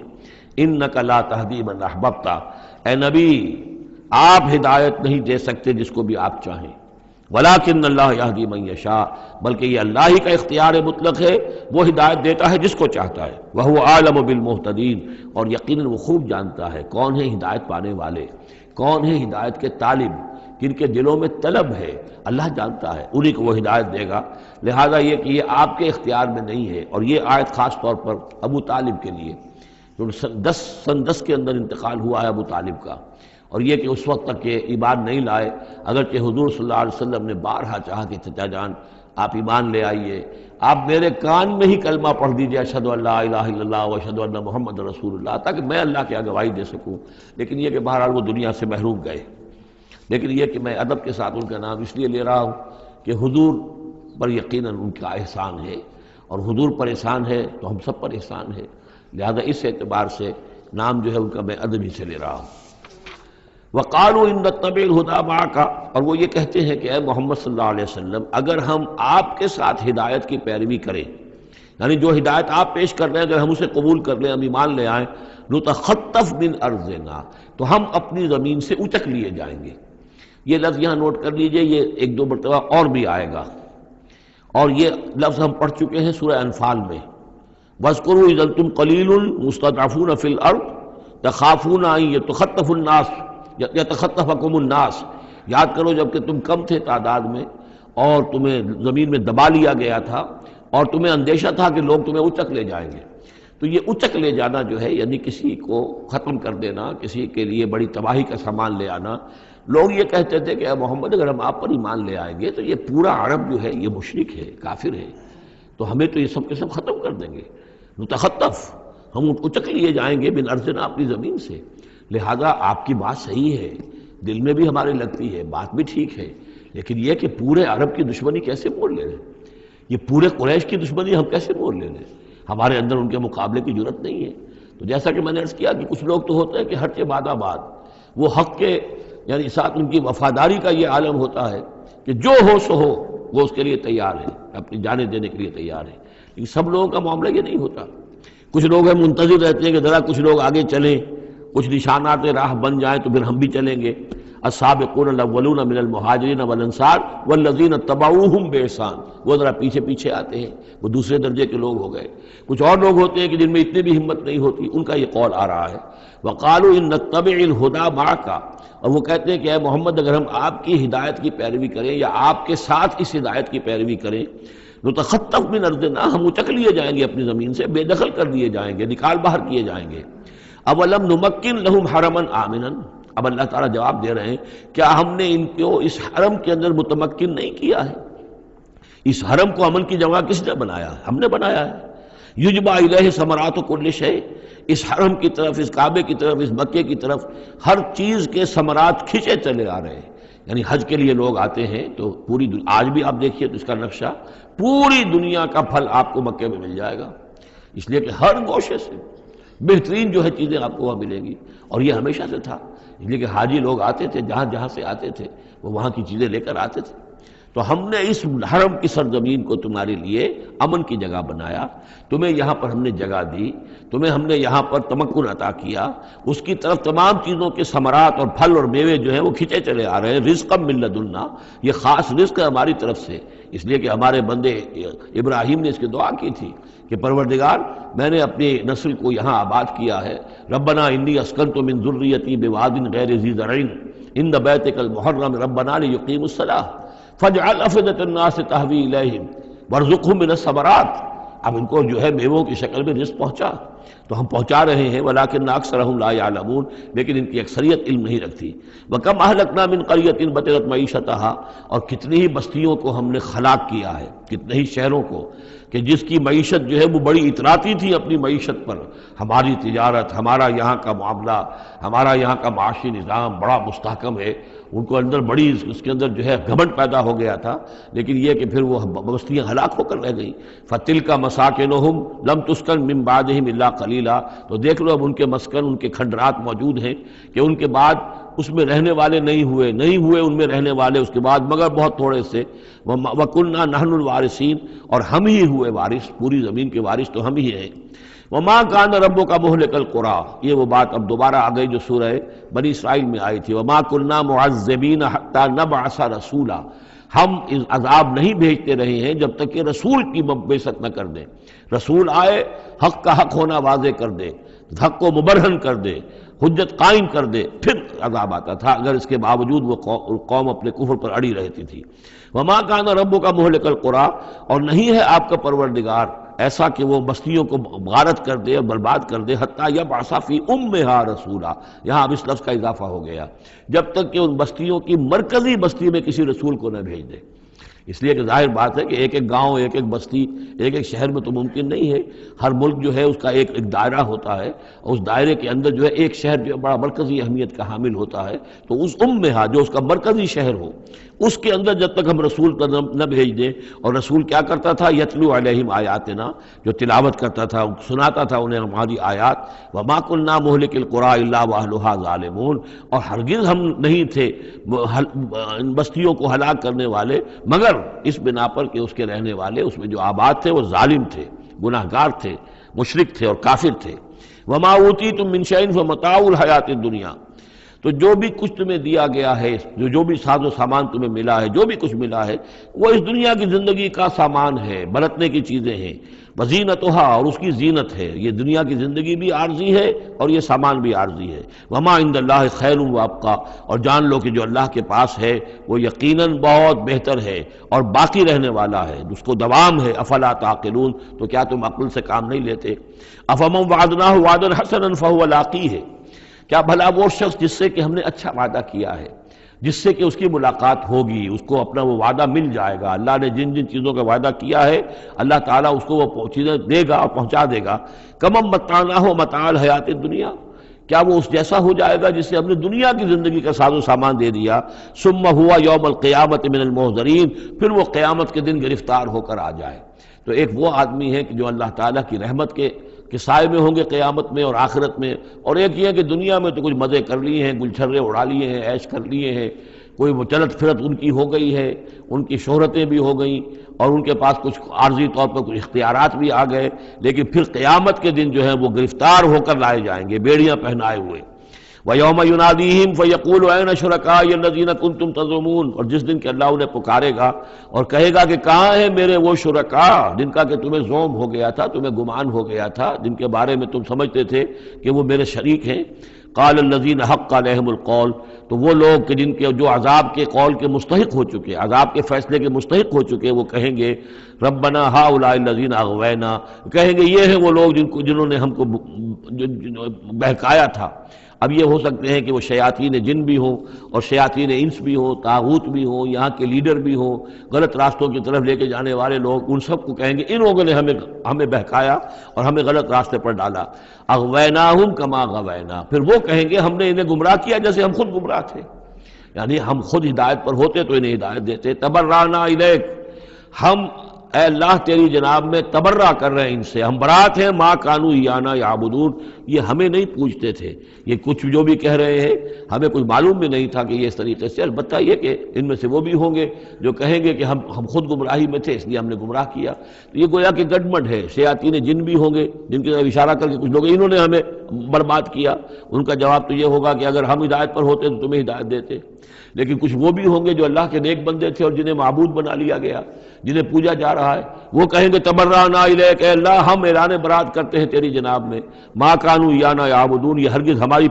انک لا تہدی من احببت، اے نبی آپ ہدایت نہیں دے سکتے جس کو بھی آپ چاہیں، ولیکن اللہ یہدی من یشاء، بلکہ یہ اللہ ہی کا اختیار مطلق ہے، وہ ہدایت دیتا ہے جس کو چاہتا ہے۔ وہو اعلم بالمہتدین، اور یقیناً وہ خوب جانتا ہے کون ہے ہدایت پانے والے، کون ہے ہدایت کے طالب، جن کے دلوں میں طلب ہے، اللہ جانتا ہے، انہی کو وہ ہدایت دے گا۔ لہذا یہ کہ یہ آپ کے اختیار میں نہیں ہے، اور یہ آیت خاص طور پر ابو طالب کے لیے، جو سن 10 کے اندر انتقال ہوا ہے ابو طالب کا، اور یہ کہ اس وقت تک کہ ایمان نہیں لائے، اگرچہ حضور صلی اللہ علیہ وسلم نے بارہا چاہا کہ چچا جان آپ ایمان لے آئیے، آپ میرے کان میں ہی کلمہ پڑھ دیجئے اشہد ان لا الہ الا اللہ و اشہد ان محمد رسول اللہ، تاکہ میں اللہ کی گواہی دے سکوں۔ لیکن یہ کہ بہرحال وہ دنیا سے محروم گئے۔ لیکن یہ کہ میں ادب کے ساتھ ان کا نام اس لیے لے رہا ہوں کہ حضور پر یقیناً ان کا احسان ہے، اور حضور پر احسان ہے تو ہم سب پر احسان ہے، لہذا اس اعتبار سے نام جو ہے ان کا میں ادب ہی سے لے رہا ہوں۔ وقالوا ان نتبع الہدی معک، اور وہ یہ کہتے ہیں کہ اے محمد صلی اللہ علیہ وسلم اگر ہم آپ کے ساتھ ہدایت کی پیروی کریں، یعنی جو ہدایت آپ پیش کر رہے ہیں اگر ہم اسے قبول کر لیں، ہم ایمان لے آئیں، نتخطف من ارضنا، تو ہم اپنی زمین سے اچک لیے جائیں گے۔ یہ لفظ یہاں نوٹ کر لیجئے، یہ ایک دو مرتبہ اور بھی آئے گا، اور یہ لفظ ہم پڑھ چکے ہیں سورہ انفال میں، وَاذْكُرُوا إِذْ أَنْتُمْ قَلِيلٌ مُسْتَضْعَفُونَ فِي الْأَرْضِ تَخَافُونَ أَنْ يَتَخَطَّفَكُمُ النَّاسُ، یاد کرو جب کہ تم کم تھے تعداد میں اور تمہیں زمین میں دبا لیا گیا تھا اور تمہیں اندیشہ تھا کہ لوگ تمہیں اچک لے جائیں گے۔ تو یہ اچک لے جانا جو ہے، یعنی کسی کو ختم کر دینا، کسی کے لیے بڑی تباہی کا سامان لے آنا، لوگ یہ کہتے تھے کہ اے محمد اگر ہم آپ پر ایمان لے آئیں گے تو یہ پورا عرب جو ہے یہ مشرک ہے، کافر ہے، تو ہمیں تو یہ سب کے سب ختم کر دیں گے، نتخطف، ہم اچک لیے جائیں گے من ارضنا، اپنی زمین سے۔ لہذا آپ کی بات صحیح ہے، دل میں بھی ہمارے لگتی ہے، بات بھی ٹھیک ہے، لیکن یہ کہ پورے عرب کی دشمنی کیسے مول لے لیں، یہ پورے قریش کی دشمنی ہم کیسے مول لے لیں، ہمارے اندر ان کے مقابلے کی جرت نہیں ہے۔ تو جیسا کہ میں نے عرض کیا کہ کچھ لوگ تو ہوتے ہیں کہ ہر کے بعد آباد، وہ حق کے یعنی ساتھ ان کی وفاداری کا یہ عالم ہوتا ہے کہ جو ہو سو ہو، وہ اس کے لیے تیار ہے، اپنی جانیں دینے کے لیے تیار ہے، لیکن سب لوگوں کا معاملہ یہ نہیں ہوتا۔ کچھ لوگ ہیں منتظر رہتے ہیں کہ ذرا کچھ لوگ آگے چلیں، کچھ نشانات راہ بن جائیں تو پھر ہم بھی چلیں گے۔ السابقون الاولون من المہاجرین والانصار والذین اتبعوہم بإحسان، وہ ذرا پیچھے پیچھے آتے ہیں، وہ دوسرے درجے کے لوگ ہو گئے۔ کچھ اور لوگ ہوتے ہیں کہ جن میں اتنی بھی ہمت نہیں ہوتی، ان کا یہ قول آ رہا ہے، وقالوا ان نتبع الہدی معک، اور وہ کہتے ہیں کہ اے محمد اگر ہم آپ کی ہدایت کی پیروی کریں یا آپ کے ساتھ اس ہدایت کی پیروی کریں، نتخطف من ارضنا، ہم اچک لیے جائیں گے اپنی زمین سے، بے دخل کر دیے جائیں گے، نکال باہر کیے جائیں گے۔ اولم نمکن لہم حرما آمنا، اب اللہ تعالیٰ جواب دے رہے ہیں کیا ہم نے ان کو اس حرم کے اندر متمکن نہیں کیا ہے؟ اس حرم کو امن کی جگہ کس نے بنایا ہے؟ ہم نے بنایا ہے۔ یجبا الیہ ثمرات کل شیء، اس حرم کی طرف، اس کعبے کی طرف، اس مکے کی طرف ہر چیز کے ثمرات کھینچے چلے آ رہے ہیں۔ یعنی حج کے لیے لوگ آتے ہیں تو پوری آج بھی آپ دیکھیے تو اس کا نقشہ، پوری دنیا کا پھل آپ کو مکے میں مل جائے گا، اس لیے کہ ہر گوشے سے بہترین جو ہے چیزیں آپ کو وہاں ملیں گی، اور یہ ہمیشہ سے تھا، اس لیے کہ حاجی لوگ آتے تھے، جہاں جہاں سے آتے تھے وہ وہاں کی چیزیں لے کر آتے تھے۔ تو ہم نے اس حرم کی سرزمین کو تمہارے لیے امن کی جگہ بنایا، تمہیں یہاں پر ہم نے جگہ دی، تمہیں ہم نے یہاں پر تمکن عطا کیا، اس کی طرف تمام چیزوں کے ثمرات اور پھل اور میوے جو ہیں وہ کھینچے چلے آ رہے ہیں، رزقا من لدنا، یہ خاص رزق ہے ہماری طرف سے، اس لیے کہ ہمارے بندے ابراہیم نے اس کی دعا کی تھی کہ پروردگار میں نے اپنی نسل کو یہاں آباد کیا ہے، ربنا انی اسکنت من ذریتی بواد غیر ذی زرع عند بیتک المحرم ربنا لیقیموا الصلاۃ فاجعل افئدة الناس تهوی الیہم وارزقہم من الثمرات۔ اب ان کو جو ہے میووں کی شکل میں رزق پہنچا تو ہم پہنچا رہے ہیں، ولکن اکثرهم لا یعلمون، لیکن ان کی اکثریت علم نہیں رکھتی۔ وکم اہلکنا من قریۃ بطرت معیشتها، اور کتنی ہی بستیوں کو ہم نے ہلاک کیا ہے، کتنے ہی شہروں کو کہ جس کی معیشت جو ہے وہ بڑی اتراتی تھی اپنی معیشت پر، ہماری تجارت، ہمارا یہاں کا معاملہ، ہمارا یہاں کا معاشی نظام بڑا مستحکم ہے، ان کو اندر بڑی اس کے اندر جو ہے گھمنڈ پیدا ہو گیا تھا، لیکن یہ کہ پھر وہ بستیاں ہلاک ہو کر رہ گئیں۔ فَتِلْكَ مَسَاكِنُهُمْ لَمْ تُسْكَنْ مِنْ بَعْدِهِمْ إِلَّا قَلِيلًا، تو دیکھ لو اب ان کے مسکن، ان کے کھنڈرات موجود ہیں کہ ان کے بعد اس میں رہنے والے نہیں ہوئے ان میں رہنے والے اس کے بعد مگر بہت تھوڑے سے۔ وَكُنَّا نَحْنُ الْوَارِثِينَ، اور ہم ہی ہوئے وارث، پوری زمین کے وارث تو ہم ہی ہیں۔ وَمَا كَانَ رَبُّكَ مُهْلِكَ الْقُرَىٰ، یہ وہ بات اب دوبارہ آ گئی جو سورہ بنی اسرائیل میں آئی تھی، وَمَا كُنَّا مُعَذِّبِينَ حَتَّىٰ نَبْعَثَ رَسُولًا، ہم عذاب نہیں بھیجتے رہے ہیں جب تک کہ رسول کی بعثت نہ کر دیں، رسول آئے حق کا حق ہونا واضح کر دے، حق کو مبرہن کر دے، حجت قائم کر دے، پھر عذاب آتا تھا، اگر اس کے باوجود وہ قوم اپنے کفر پر اڑی رہتی تھی۔ وَمَا كَانَ رَبُّكَ مُهْلِكَ الْقُرَىٰ، اور نہیں ہے آپ کا پروردگار ایسا کہ وہ بستیوں کو غارت کر دے اور برباد کر دے، حتیٰ یبعث فی امہا رسولا، یہاں اب اس لفظ کا اضافہ ہو گیا، جب تک کہ ان بستیوں کی مرکزی بستی میں کسی رسول کو نہ بھیج دے۔ اس لیے کہ ظاہر بات ہے کہ ایک ایک گاؤں، ایک ایک بستی، ایک ایک شہر میں تو ممکن نہیں ہے، ہر ملک جو ہے اس کا ایک ایک دائرہ ہوتا ہے، اور اس دائرے کے اندر جو ہے ایک شہر جو بڑا مرکزی اہمیت کا حامل ہوتا ہے، تو اس امہا جو اس کا مرکزی شہر ہو، اس کے اندر جب تک ہم رسول نہ بھیج دیں، اور رسول کیا کرتا تھا، یتلو علیہم آیاتنا، جو تلاوت کرتا تھا، سناتا تھا انہیں ہماری آیات، وما كنا مہلک القریٰ الا واہلھا ظالمون، اور ہرگز ہم نہیں تھے ان بستیوں کو ہلاک کرنے والے مگر اس بنا پر کہ اس کے رہنے والے اس میں جو آباد تھے وہ ظالم تھے، گناہگار تھے، مشرک تھے اور کافر تھے۔ وما اوتیتم من شیء فمتاع الحیات الدنیا، تو جو بھی کچھ تمہیں دیا گیا ہے، جو بھی ساز و سامان تمہیں ملا ہے، جو بھی کچھ ملا ہے، وہ اس دنیا کی زندگی کا سامان ہے، برتنے کی چیزیں ہیں، وزینتھا، اور اس کی زینت ہے۔ یہ دنیا کی زندگی بھی عارضی ہے اور یہ سامان بھی عارضی ہے۔ وما عند اللہ خیر وابقیٰ، اور جان لو کہ جو اللہ کے پاس ہے وہ یقیناً بہت بہتر ہے اور باقی رہنے والا ہے، اس کو دوام ہے۔ افلا تعقلون، تو کیا تم عقل سے کام نہیں لیتے؟ افمن وعدناہ وعدا حسنا فہو لاقیہ، کیا بھلا وہ شخص جس سے کہ ہم نے اچھا وعدہ کیا ہے، جس سے کہ اس کی ملاقات ہوگی، اس کو اپنا وہ وعدہ مل جائے گا، اللہ نے جن جن چیزوں کا وعدہ کیا ہے اللہ تعالیٰ اس کو وہ چیزیں دے گا اور پہنچا دے گا۔ کمم متعناہ متاع الحیات الدنیا، کیا وہ اس جیسا ہو جائے گا جس سے ہم نے دنیا کی زندگی کا ساز و سامان دے دیا؟ ثم ہوا یوم القیامت من المحضرین، پھر وہ قیامت کے دن گرفتار ہو کر آ جائے۔ تو ایک وہ آدمی ہے کہ جو اللہ تعالیٰ کی رحمت کے سائے میں ہوں گے قیامت میں اور آخرت میں، اور ایک یہ ہے کہ دنیا میں تو کچھ مزے کر لیے ہیں، گل چھرے اڑا لیے ہیں، عیش کر لیے ہیں، کوئی وہ چلت پھرت ان کی ہو گئی ہے، ان کی شہرتیں بھی ہو گئیں اور ان کے پاس کچھ عارضی طور پر کچھ اختیارات بھی آ گئے، لیکن پھر قیامت کے دن جو ہے وہ گرفتار ہو کر لائے جائیں گے بیڑیاں پہنائے ہوئے۔ وَيَوْمَ يُنَادِيهِمْ فَيَقُولُ أَيْنَ شُرَكَائِيَ الَّذِينَ كُنتُمْ تَزْعُمُونَ، اور جس دن کہ اللہ انہیں پکارے گا اور کہے گا کہ کہاں ہیں میرے وہ شرکاء جن کا کہ تمہیں زوم ہو گیا تھا، تمہیں گمان ہو گیا تھا، جن کے بارے میں تم سمجھتے تھے کہ وہ میرے شریک ہیں۔ قال الذین حق علیہم القول، تو وہ لوگ کہ جن کے جو عذاب کے قول کے مستحق ہو چکے، عذاب کے فیصلے کے مستحق ہو چکے، وہ کہیں گے ربنا ہؤلاء الذین اغوینا، کہیں گے یہ ہیں وہ لوگ جنہوں نے ہم کو بہکایا تھا۔ اب یہ ہو سکتے ہیں کہ وہ شیاطین جن بھی ہوں اور شیاطین انس بھی ہوں، طاغوت بھی ہوں، یہاں کے لیڈر بھی ہوں، غلط راستوں کی طرف لے کے جانے والے لوگ، ان سب کو کہیں گے ان لوگوں نے ہمیں بہکایا اور ہمیں غلط راستے پر ڈالا۔ اغویناہم کما غوینا، پھر وہ کہیں گے ہم نے انہیں گمراہ کیا جیسے ہم خود گمراہ تھے، یعنی ہم خود ہدایت پر ہوتے تو انہیں ہدایت دیتے۔ تبرأنا الیک، ہم اے اللہ تیری جناب میں تبرہ کر رہے ہیں ان سے، ہم برات ہیں، ما کانوا ایانا یعبدون، یہ ہمیں نہیں پوجتے تھے، یہ کچھ جو بھی کہہ رہے ہیں ہمیں کوئی معلوم بھی نہیں تھا کہ یہ اس طریقے سے، البتہ یہ کہ ان میں سے وہ بھی ہوں گے جو کہیں گے کہ ہم خود گمراہی میں تھے اس لیے ہم نے گمراہ کیا۔ تو یہ گویا کہ گڈمڈ ہے، شیاطین جن بھی ہوں گے جن کی طرف اشارہ کر کے کچھ لوگ انہوں نے ہمیں برباد کیا، ان کا جواب تو یہ ہوگا کہ اگر ہم ہدایت پر ہوتے تو تمہیں ہدایت دیتے۔ لیکن کچھ وہ بھی ہوں گے جو اللہ کے نیک بندے تھے اور جنہیں معبود بنا لیا گیا، جنہیں پوجا جا رہا ہے، وہ کہیں گے تبرأنا الیک، اے اللہ ہم اعلان برات کرتے ہیں تیری جناب میں، ما کانوا ایانا یعبدون، یہ ہرگز ہماری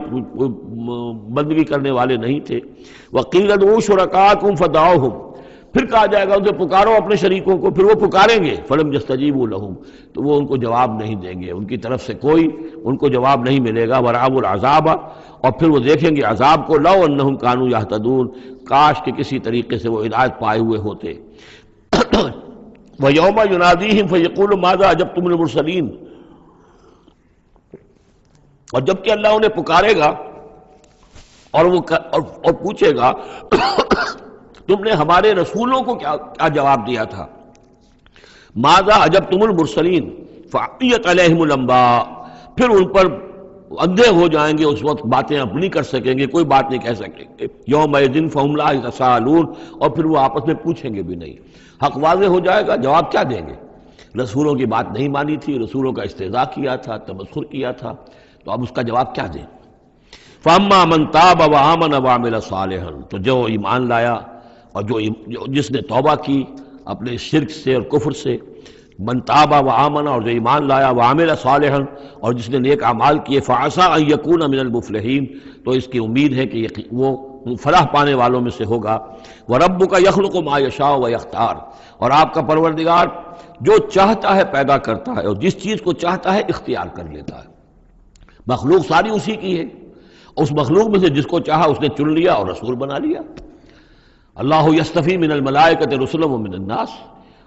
بندگی کرنے والے نہیں تھے۔ وقیل ادعوا شرکاءکم فدعوہم، پھر کہا جائے گا ان سے پکارو اپنے شریکوں کو، پھر وہ پکاریں گے، فلم یستجیبوا لہم، تو وہ ان کو جواب نہیں دیں گے، ان کی طرف سے کوئی ان کو جواب نہیں ملے گا۔ ورأوا العذاب، اور پھر وہ دیکھیں گے عذاب کو، لو انہم کانوا یہتدون، کاش کہ کسی طریقے سے وہ ہدایت پائے ہوئے ہوتے۔ وَيَوْمَ يُنَادِيهِمْ فَيَقُولُ مَاذَا أَجَبْتُمُ الْمُرْسَلِينَ، اور جب کہ اللہ انہیں پکارے گا اور پوچھے گا تم نے ہمارے رسولوں کو کیا جواب دیا تھا؟ ماذا اجبتم المرسلین فعیت علیہم الانباء، پھر ان پر اندھے ہو جائیں گے، اس وقت باتیں اب نہیں کر سکیں گے، کوئی بات نہیں کہہ سکیں گے۔ یومئذ فہم لا یتساءلون، اور پھر وہ آپس میں پوچھیں گے بھی نہیں، حق واضح ہو جائے گا، جواب کیا دیں گے؟ رسولوں کی بات نہیں مانی تھی، رسولوں کا استہزاء کیا تھا، تمسخر کیا تھا، تو اب اس کا جواب کیا دیں؟ فَأَمَّا مَن تَابَ وَآمَنَ وَعَمِلَ صَالِحًا، تو جو ایمان لایا اور جس نے توبہ کی اپنے شرک سے اور کفر سے، من تاب و آمن، اور جو ایمان لایا، وعمل صالحا، اور جس نے نیک اعمال کیے، فعسى ان یکون من المفلحین، تو اس کی امید ہے کہ وہ فلاح پانے والوں میں سے ہوگا۔ وربک یخلق ما یشاء ویختار، اور آپ کا پروردگار جو چاہتا ہے پیدا کرتا ہے اور جس چیز کو چاہتا ہے اختیار کر لیتا ہے۔ مخلوق ساری اسی کی ہے، اس مخلوق میں سے جس کو چاہا اس نے چن لیا اور رسول بنا لیا۔ اللہ یصطفی من الملائکۃ رسلا ومن الناس،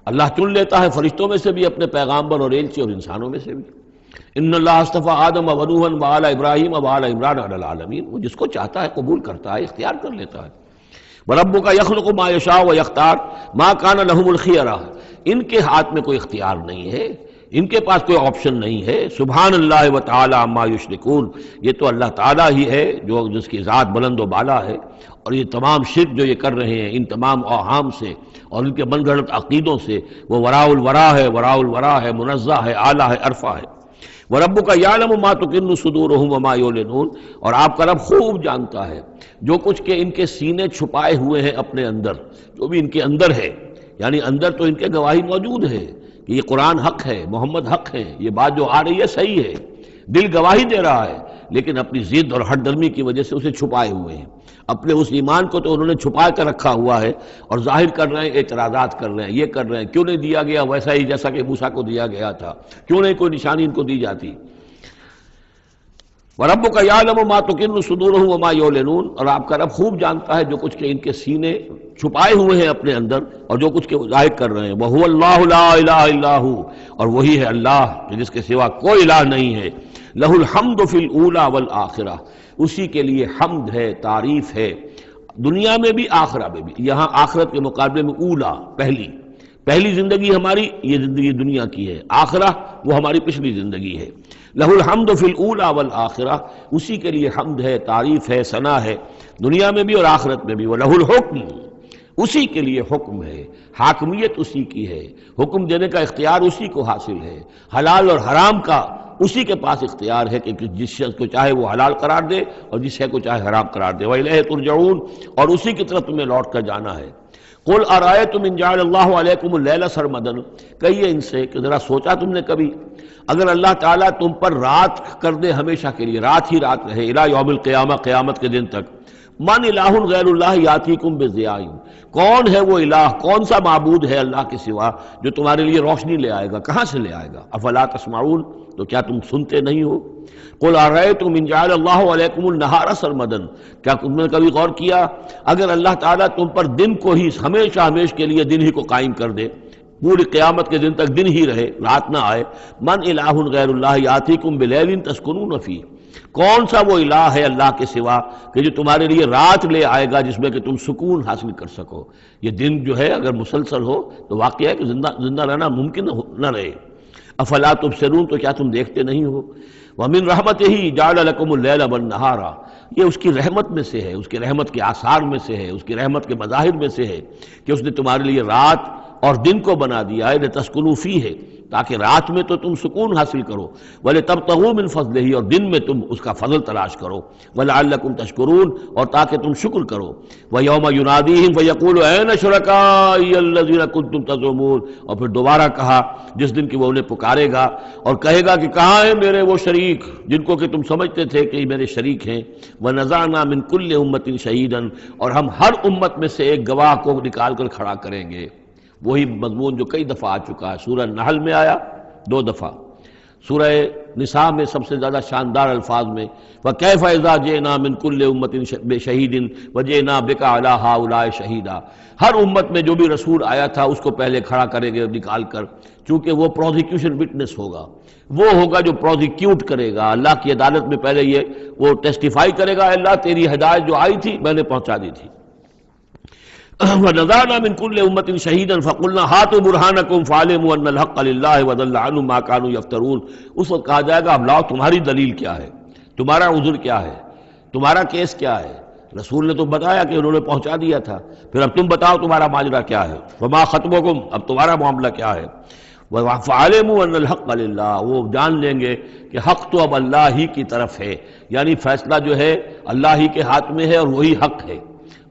اللہ چن لیتا ہے فرشتوں میں سے بھی اپنے پیغامبر اور ایلچی، اور انسانوں میں سے بھی۔ ان اللہ اصطفیٰ آدم و نوحا وآل ابراہیم وآل عمران علی العالمین، وہ جس کو چاہتا ہے قبول کرتا ہے، اختیار کر لیتا ہے۔ وربک یخلق ما یشاء ویختار ما کان لهم الخیرہ، ان کے ہاتھ میں کوئی اختیار نہیں ہے، ان کے پاس کوئی آپشن نہیں ہے۔ سبحان اللہ و تعالی عما یشرکون، یہ تو اللہ تعالیٰ ہی ہے جو جس کی ذات بلند و بالا ہے، اور یہ تمام شرک جو یہ کر رہے ہیں ان تمام اوہام سے اور ان کے من گھڑت عقیدوں سے، وہ وراء الورا ہے، وراء الورا ہے، منزہ ہے، اعلیٰ ہے، عرفہ ہے۔ وَرَبُّكَ يَعْلَمُ مَا تُكِنُّ صُدُورُهُمْ وَمَا يُعْلِنُونَ، اور آپ کا رب خوب جانتا ہے جو کچھ کہ ان کے سینے چھپائے ہوئے ہیں اپنے اندر، جو بھی ان کے اندر ہے، یعنی اندر تو ان کے گواہی موجود ہے کہ یہ قرآن حق ہے، محمد حق ہے، یہ بات جو آ رہی ہے صحیح ہے، دل گواہی دے رہا ہے، لیکن اپنی ضد اور ہٹ درمی کی وجہ سے اسے چھپائے ہوئے ہیں۔ اپنے اس ایمان کو تو انہوں نے چھپا کر رکھا ہوا ہے اور ظاہر کر رہے ہیں، اعتراضات کر رہے ہیں، یہ کر رہے ہیں کیوں نہیں دیا گیا ویسا ہی جیسا کہ موسیٰ کو دیا گیا تھا، کیوں نہیں کوئی نشانی ان کو دی جاتی۔ وَرَبُّكَ يَعْلَمُ مَا تُكِنُّ صُدُورُهُمْ وَمَا يُعْلِنُونَ، اور آپ کا رب خوب جانتا ہے جو کچھ کہ ان کے سینے چھپائے ہوئے ہیں اپنے اندر اور جو کچھ کہ ظاہر کر رہے ہیں۔ وَهُوَ اللَّهُ لَا إِلَٰهَ إِلَّا هُوَ، اور وہی ہے اللہ کہ جس کے سوا کوئی الہ نہیں ہے۔ لَهُ الْحَمْدُ فِي الْأُولَىٰ وَالْآخِرَةِ، اسی کے لیے حمد ہے، تعریف ہے، دنیا میں بھی آخرہ میں بھی۔ یہاں آخرت کے مقابلے میں اولا، پہلی زندگی ہماری یہ زندگی دنیا کی ہے، آخرہ وہ ہماری پچھلی زندگی ہے۔ لَهُ الْحَمْدُ فِي الْأُولَىٰ وَالْآخِرَةِ، اسی کے لیے حمد ہے، تعریف ہے، ثنا ہے، دنیا میں بھی اور آخرت میں بھی۔ وَلَهُ الْحُكْمُ، اسی کے لیے حکم ہے، حاکمیت اسی کی ہے، حکم دینے کا اختیار اسی کو حاصل ہے، حلال اور حرام کا اسی کے پاس اختیار ہے کہ جس شخص کو چاہے وہ حلال قرار دے اور جس شے کو چاہے حرام قرار دے۔ وَإِلَيْهِ تُرْجَعُونَ، اور اسی کی طرف تمہیں لوٹ کر جانا ہے۔ قُلْ أَرَأَيْتُمْ إِنْ جَعَلَ اللَّهُ عَلَيْكُمُ اللَّيْلَ سَرْمَدًا، کہیے ان سے کہ ذرا سوچا تم نے کبھی اگر اللہ تعالیٰ تم پر رات کر دے ہمیشہ کے لیے، رات ہی رات رہے، الی یوم القیامہ، قیامت کے دن تک، من الہ غیر اللہ یاتیکم بضیاء، کون ہے وہ الہ، کون سا معبود ہے اللہ کے سوا جو تمہارے لیے روشنی لے آئے گا، کہاں سے لے آئے گا؟ افلا تسمعون، تو کیا تم سنتے نہیں ہو؟ قل ارأیتم ان جعل اللہ علیکم النہار سرمدا، کیا تم نے کبھی غور کیا اگر اللہ تعالیٰ تم پر دن کو ہی ہمیشہ کے لیے دن ہی کو قائم کر دے، پوری قیامت کے دن تک دن ہی رہے، رات نہ آئے، من الہ غیر اللہ یاتیکم بلیل تسکنون فیہ، کون سا وہ الہ ہے اللہ کے سوا کہ جو تمہارے لیے رات لے آئے گا جس میں کہ تم سکون حاصل کر سکو؟ یہ دن جو ہے اگر مسلسل ہو تو واقعہ ہے کہ زندہ رہنا ممکن نہ رہے۔ افلا تبصرون، تو کیا تم دیکھتے نہیں ہو؟ ومن رحمتہ جعل لکم اللیل والنہار، یہ اس کی رحمت میں سے ہے، اس کی رحمت کے آثار میں سے ہے، اس کی رحمت کے مظاہر میں سے ہے کہ اس نے تمہارے لیے رات اور دن کو بنا دیا ہے، لتسکنوا فیہ، تاکہ رات میں تو تم سکون حاصل کرو، وَلِتَبْتَغُوا مِنْ فَضْلِهِ، اور دن میں تم اس کا فضل تلاش کرو، وَلَعَلَّكُمْ تَشْكُرُونَ، اور تاکہ تم شکر کرو۔ وَيَوْمَ يُنَادِيهِمْ فَيَقُولُ أَيْنَ شُرَكَائِيَ الَّذِينَ كُنتُمْ تَزْعُمُونَ، اور پھر دوبارہ کہا جس دن کہ وہ انہیں پکارے گا اور کہے گا کہ کہاں ہیں میرے وہ شریک جن کو کہ تم سمجھتے تھے کہ یہ میرے شریک ہیں۔ وَنَزَعْنَا مِنْ كُلِّ أُمَّةٍ شَهِيدًا، اور ہم ہر امت میں سے ایک گواہ کو نکال کر کھڑا کریں گے۔ وہی مضمون جو کئی دفعہ آ چکا ہے، سورہ نحل میں آیا 2 دفعہ، سورہ نساء میں سب سے زیادہ شاندار الفاظ میں وَكَيْفَ إِذَا جِئْنَا مِنْ كُلِّ أُمَّةٍ بِشَهِيدٍ وَجِئْنَا بِكَ عَلَىٰ هَٰؤُلَاءِ شَهِيدًا، ہر امت میں جو بھی رسول آیا تھا اس کو پہلے کھڑا کریں گے نکال کر، چونکہ وہ پروزیکیوشن وٹنس ہوگا، وہ ہوگا جو پروزیکیوٹ کرے گا اللہ کی عدالت میں، پہلے یہ وہ ٹیسٹیفائی کرے گا اللہ تیری ہدایت جو آئی تھی میں نے پہنچا دی تھی۔ وَنَزَعْنَا مِنْ كُلِّ أُمَّةٍ شَهِيدًا فَقُلْنَا هَاتُوا بُرْهَانَكُمْ فَعَلِمُوا أَنَّ الْحَقَّ لِلَّهِ وَضَلَّ عَنْهُمْ مَا كَانُوا يَفْتَرُونَ، اس وقت کہا جائے گا اب لاؤ تمہاری دلیل کیا ہے، تمہارا عذر کیا ہے، تمہارا کیس کیا ہے؟ رسول نے تو بتایا کہ انہوں نے پہنچا دیا تھا، پھر اب تم بتاؤ تمہارا ماجرا کیا ہے، وَمَا خَطْبُكُمْ، اب تمہارا معاملہ کیا ہے؟ فَعَلِمُوا أَنَّ الْحَقَّ لِلَّهِ، وہ جان لیں گے کہ حق تو اب اللہ ہی کی طرف ہے، یعنی فیصلہ جو ہے اللہ ہی کے ہاتھ میں ہے اور وہی حق ہے۔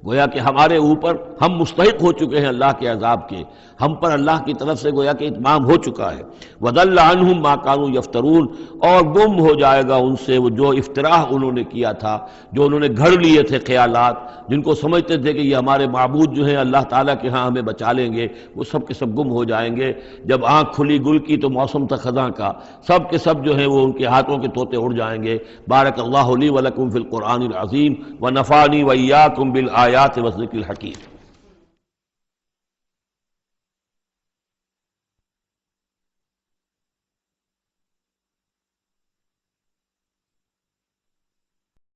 گویا کہ ہمارے اوپر ہم مستحق ہو چکے ہیں اللہ کے عذاب کے، ہم پر اللہ کی طرف سے گویا کہ اتمام ہو چکا ہے۔ وَضَلَّ عَنْهُمْ مَا كَانُوا يَفْتَرُونَ، اور گم ہو جائے گا ان سے وہ جو افتراء انہوں نے کیا تھا، جو انہوں نے گھڑ لیے تھے خیالات، جن کو سمجھتے تھے کہ یہ ہمارے معبود جو ہیں اللہ تعالیٰ کے ہاں ہمیں بچا لیں گے، وہ سب کے سب گم ہو جائیں گے۔ جب آنکھ کھلی گل کی تو موسم تھا خزاں کا، سب کے سب جو ہیں وہ ان کے ہاتھوں کے طوطے اڑ جائیں گے۔ بارک اللہ لی ولکم فی القرآن العظیم ونفعنی وإیاکم بالآیات والذکر الحکیم۔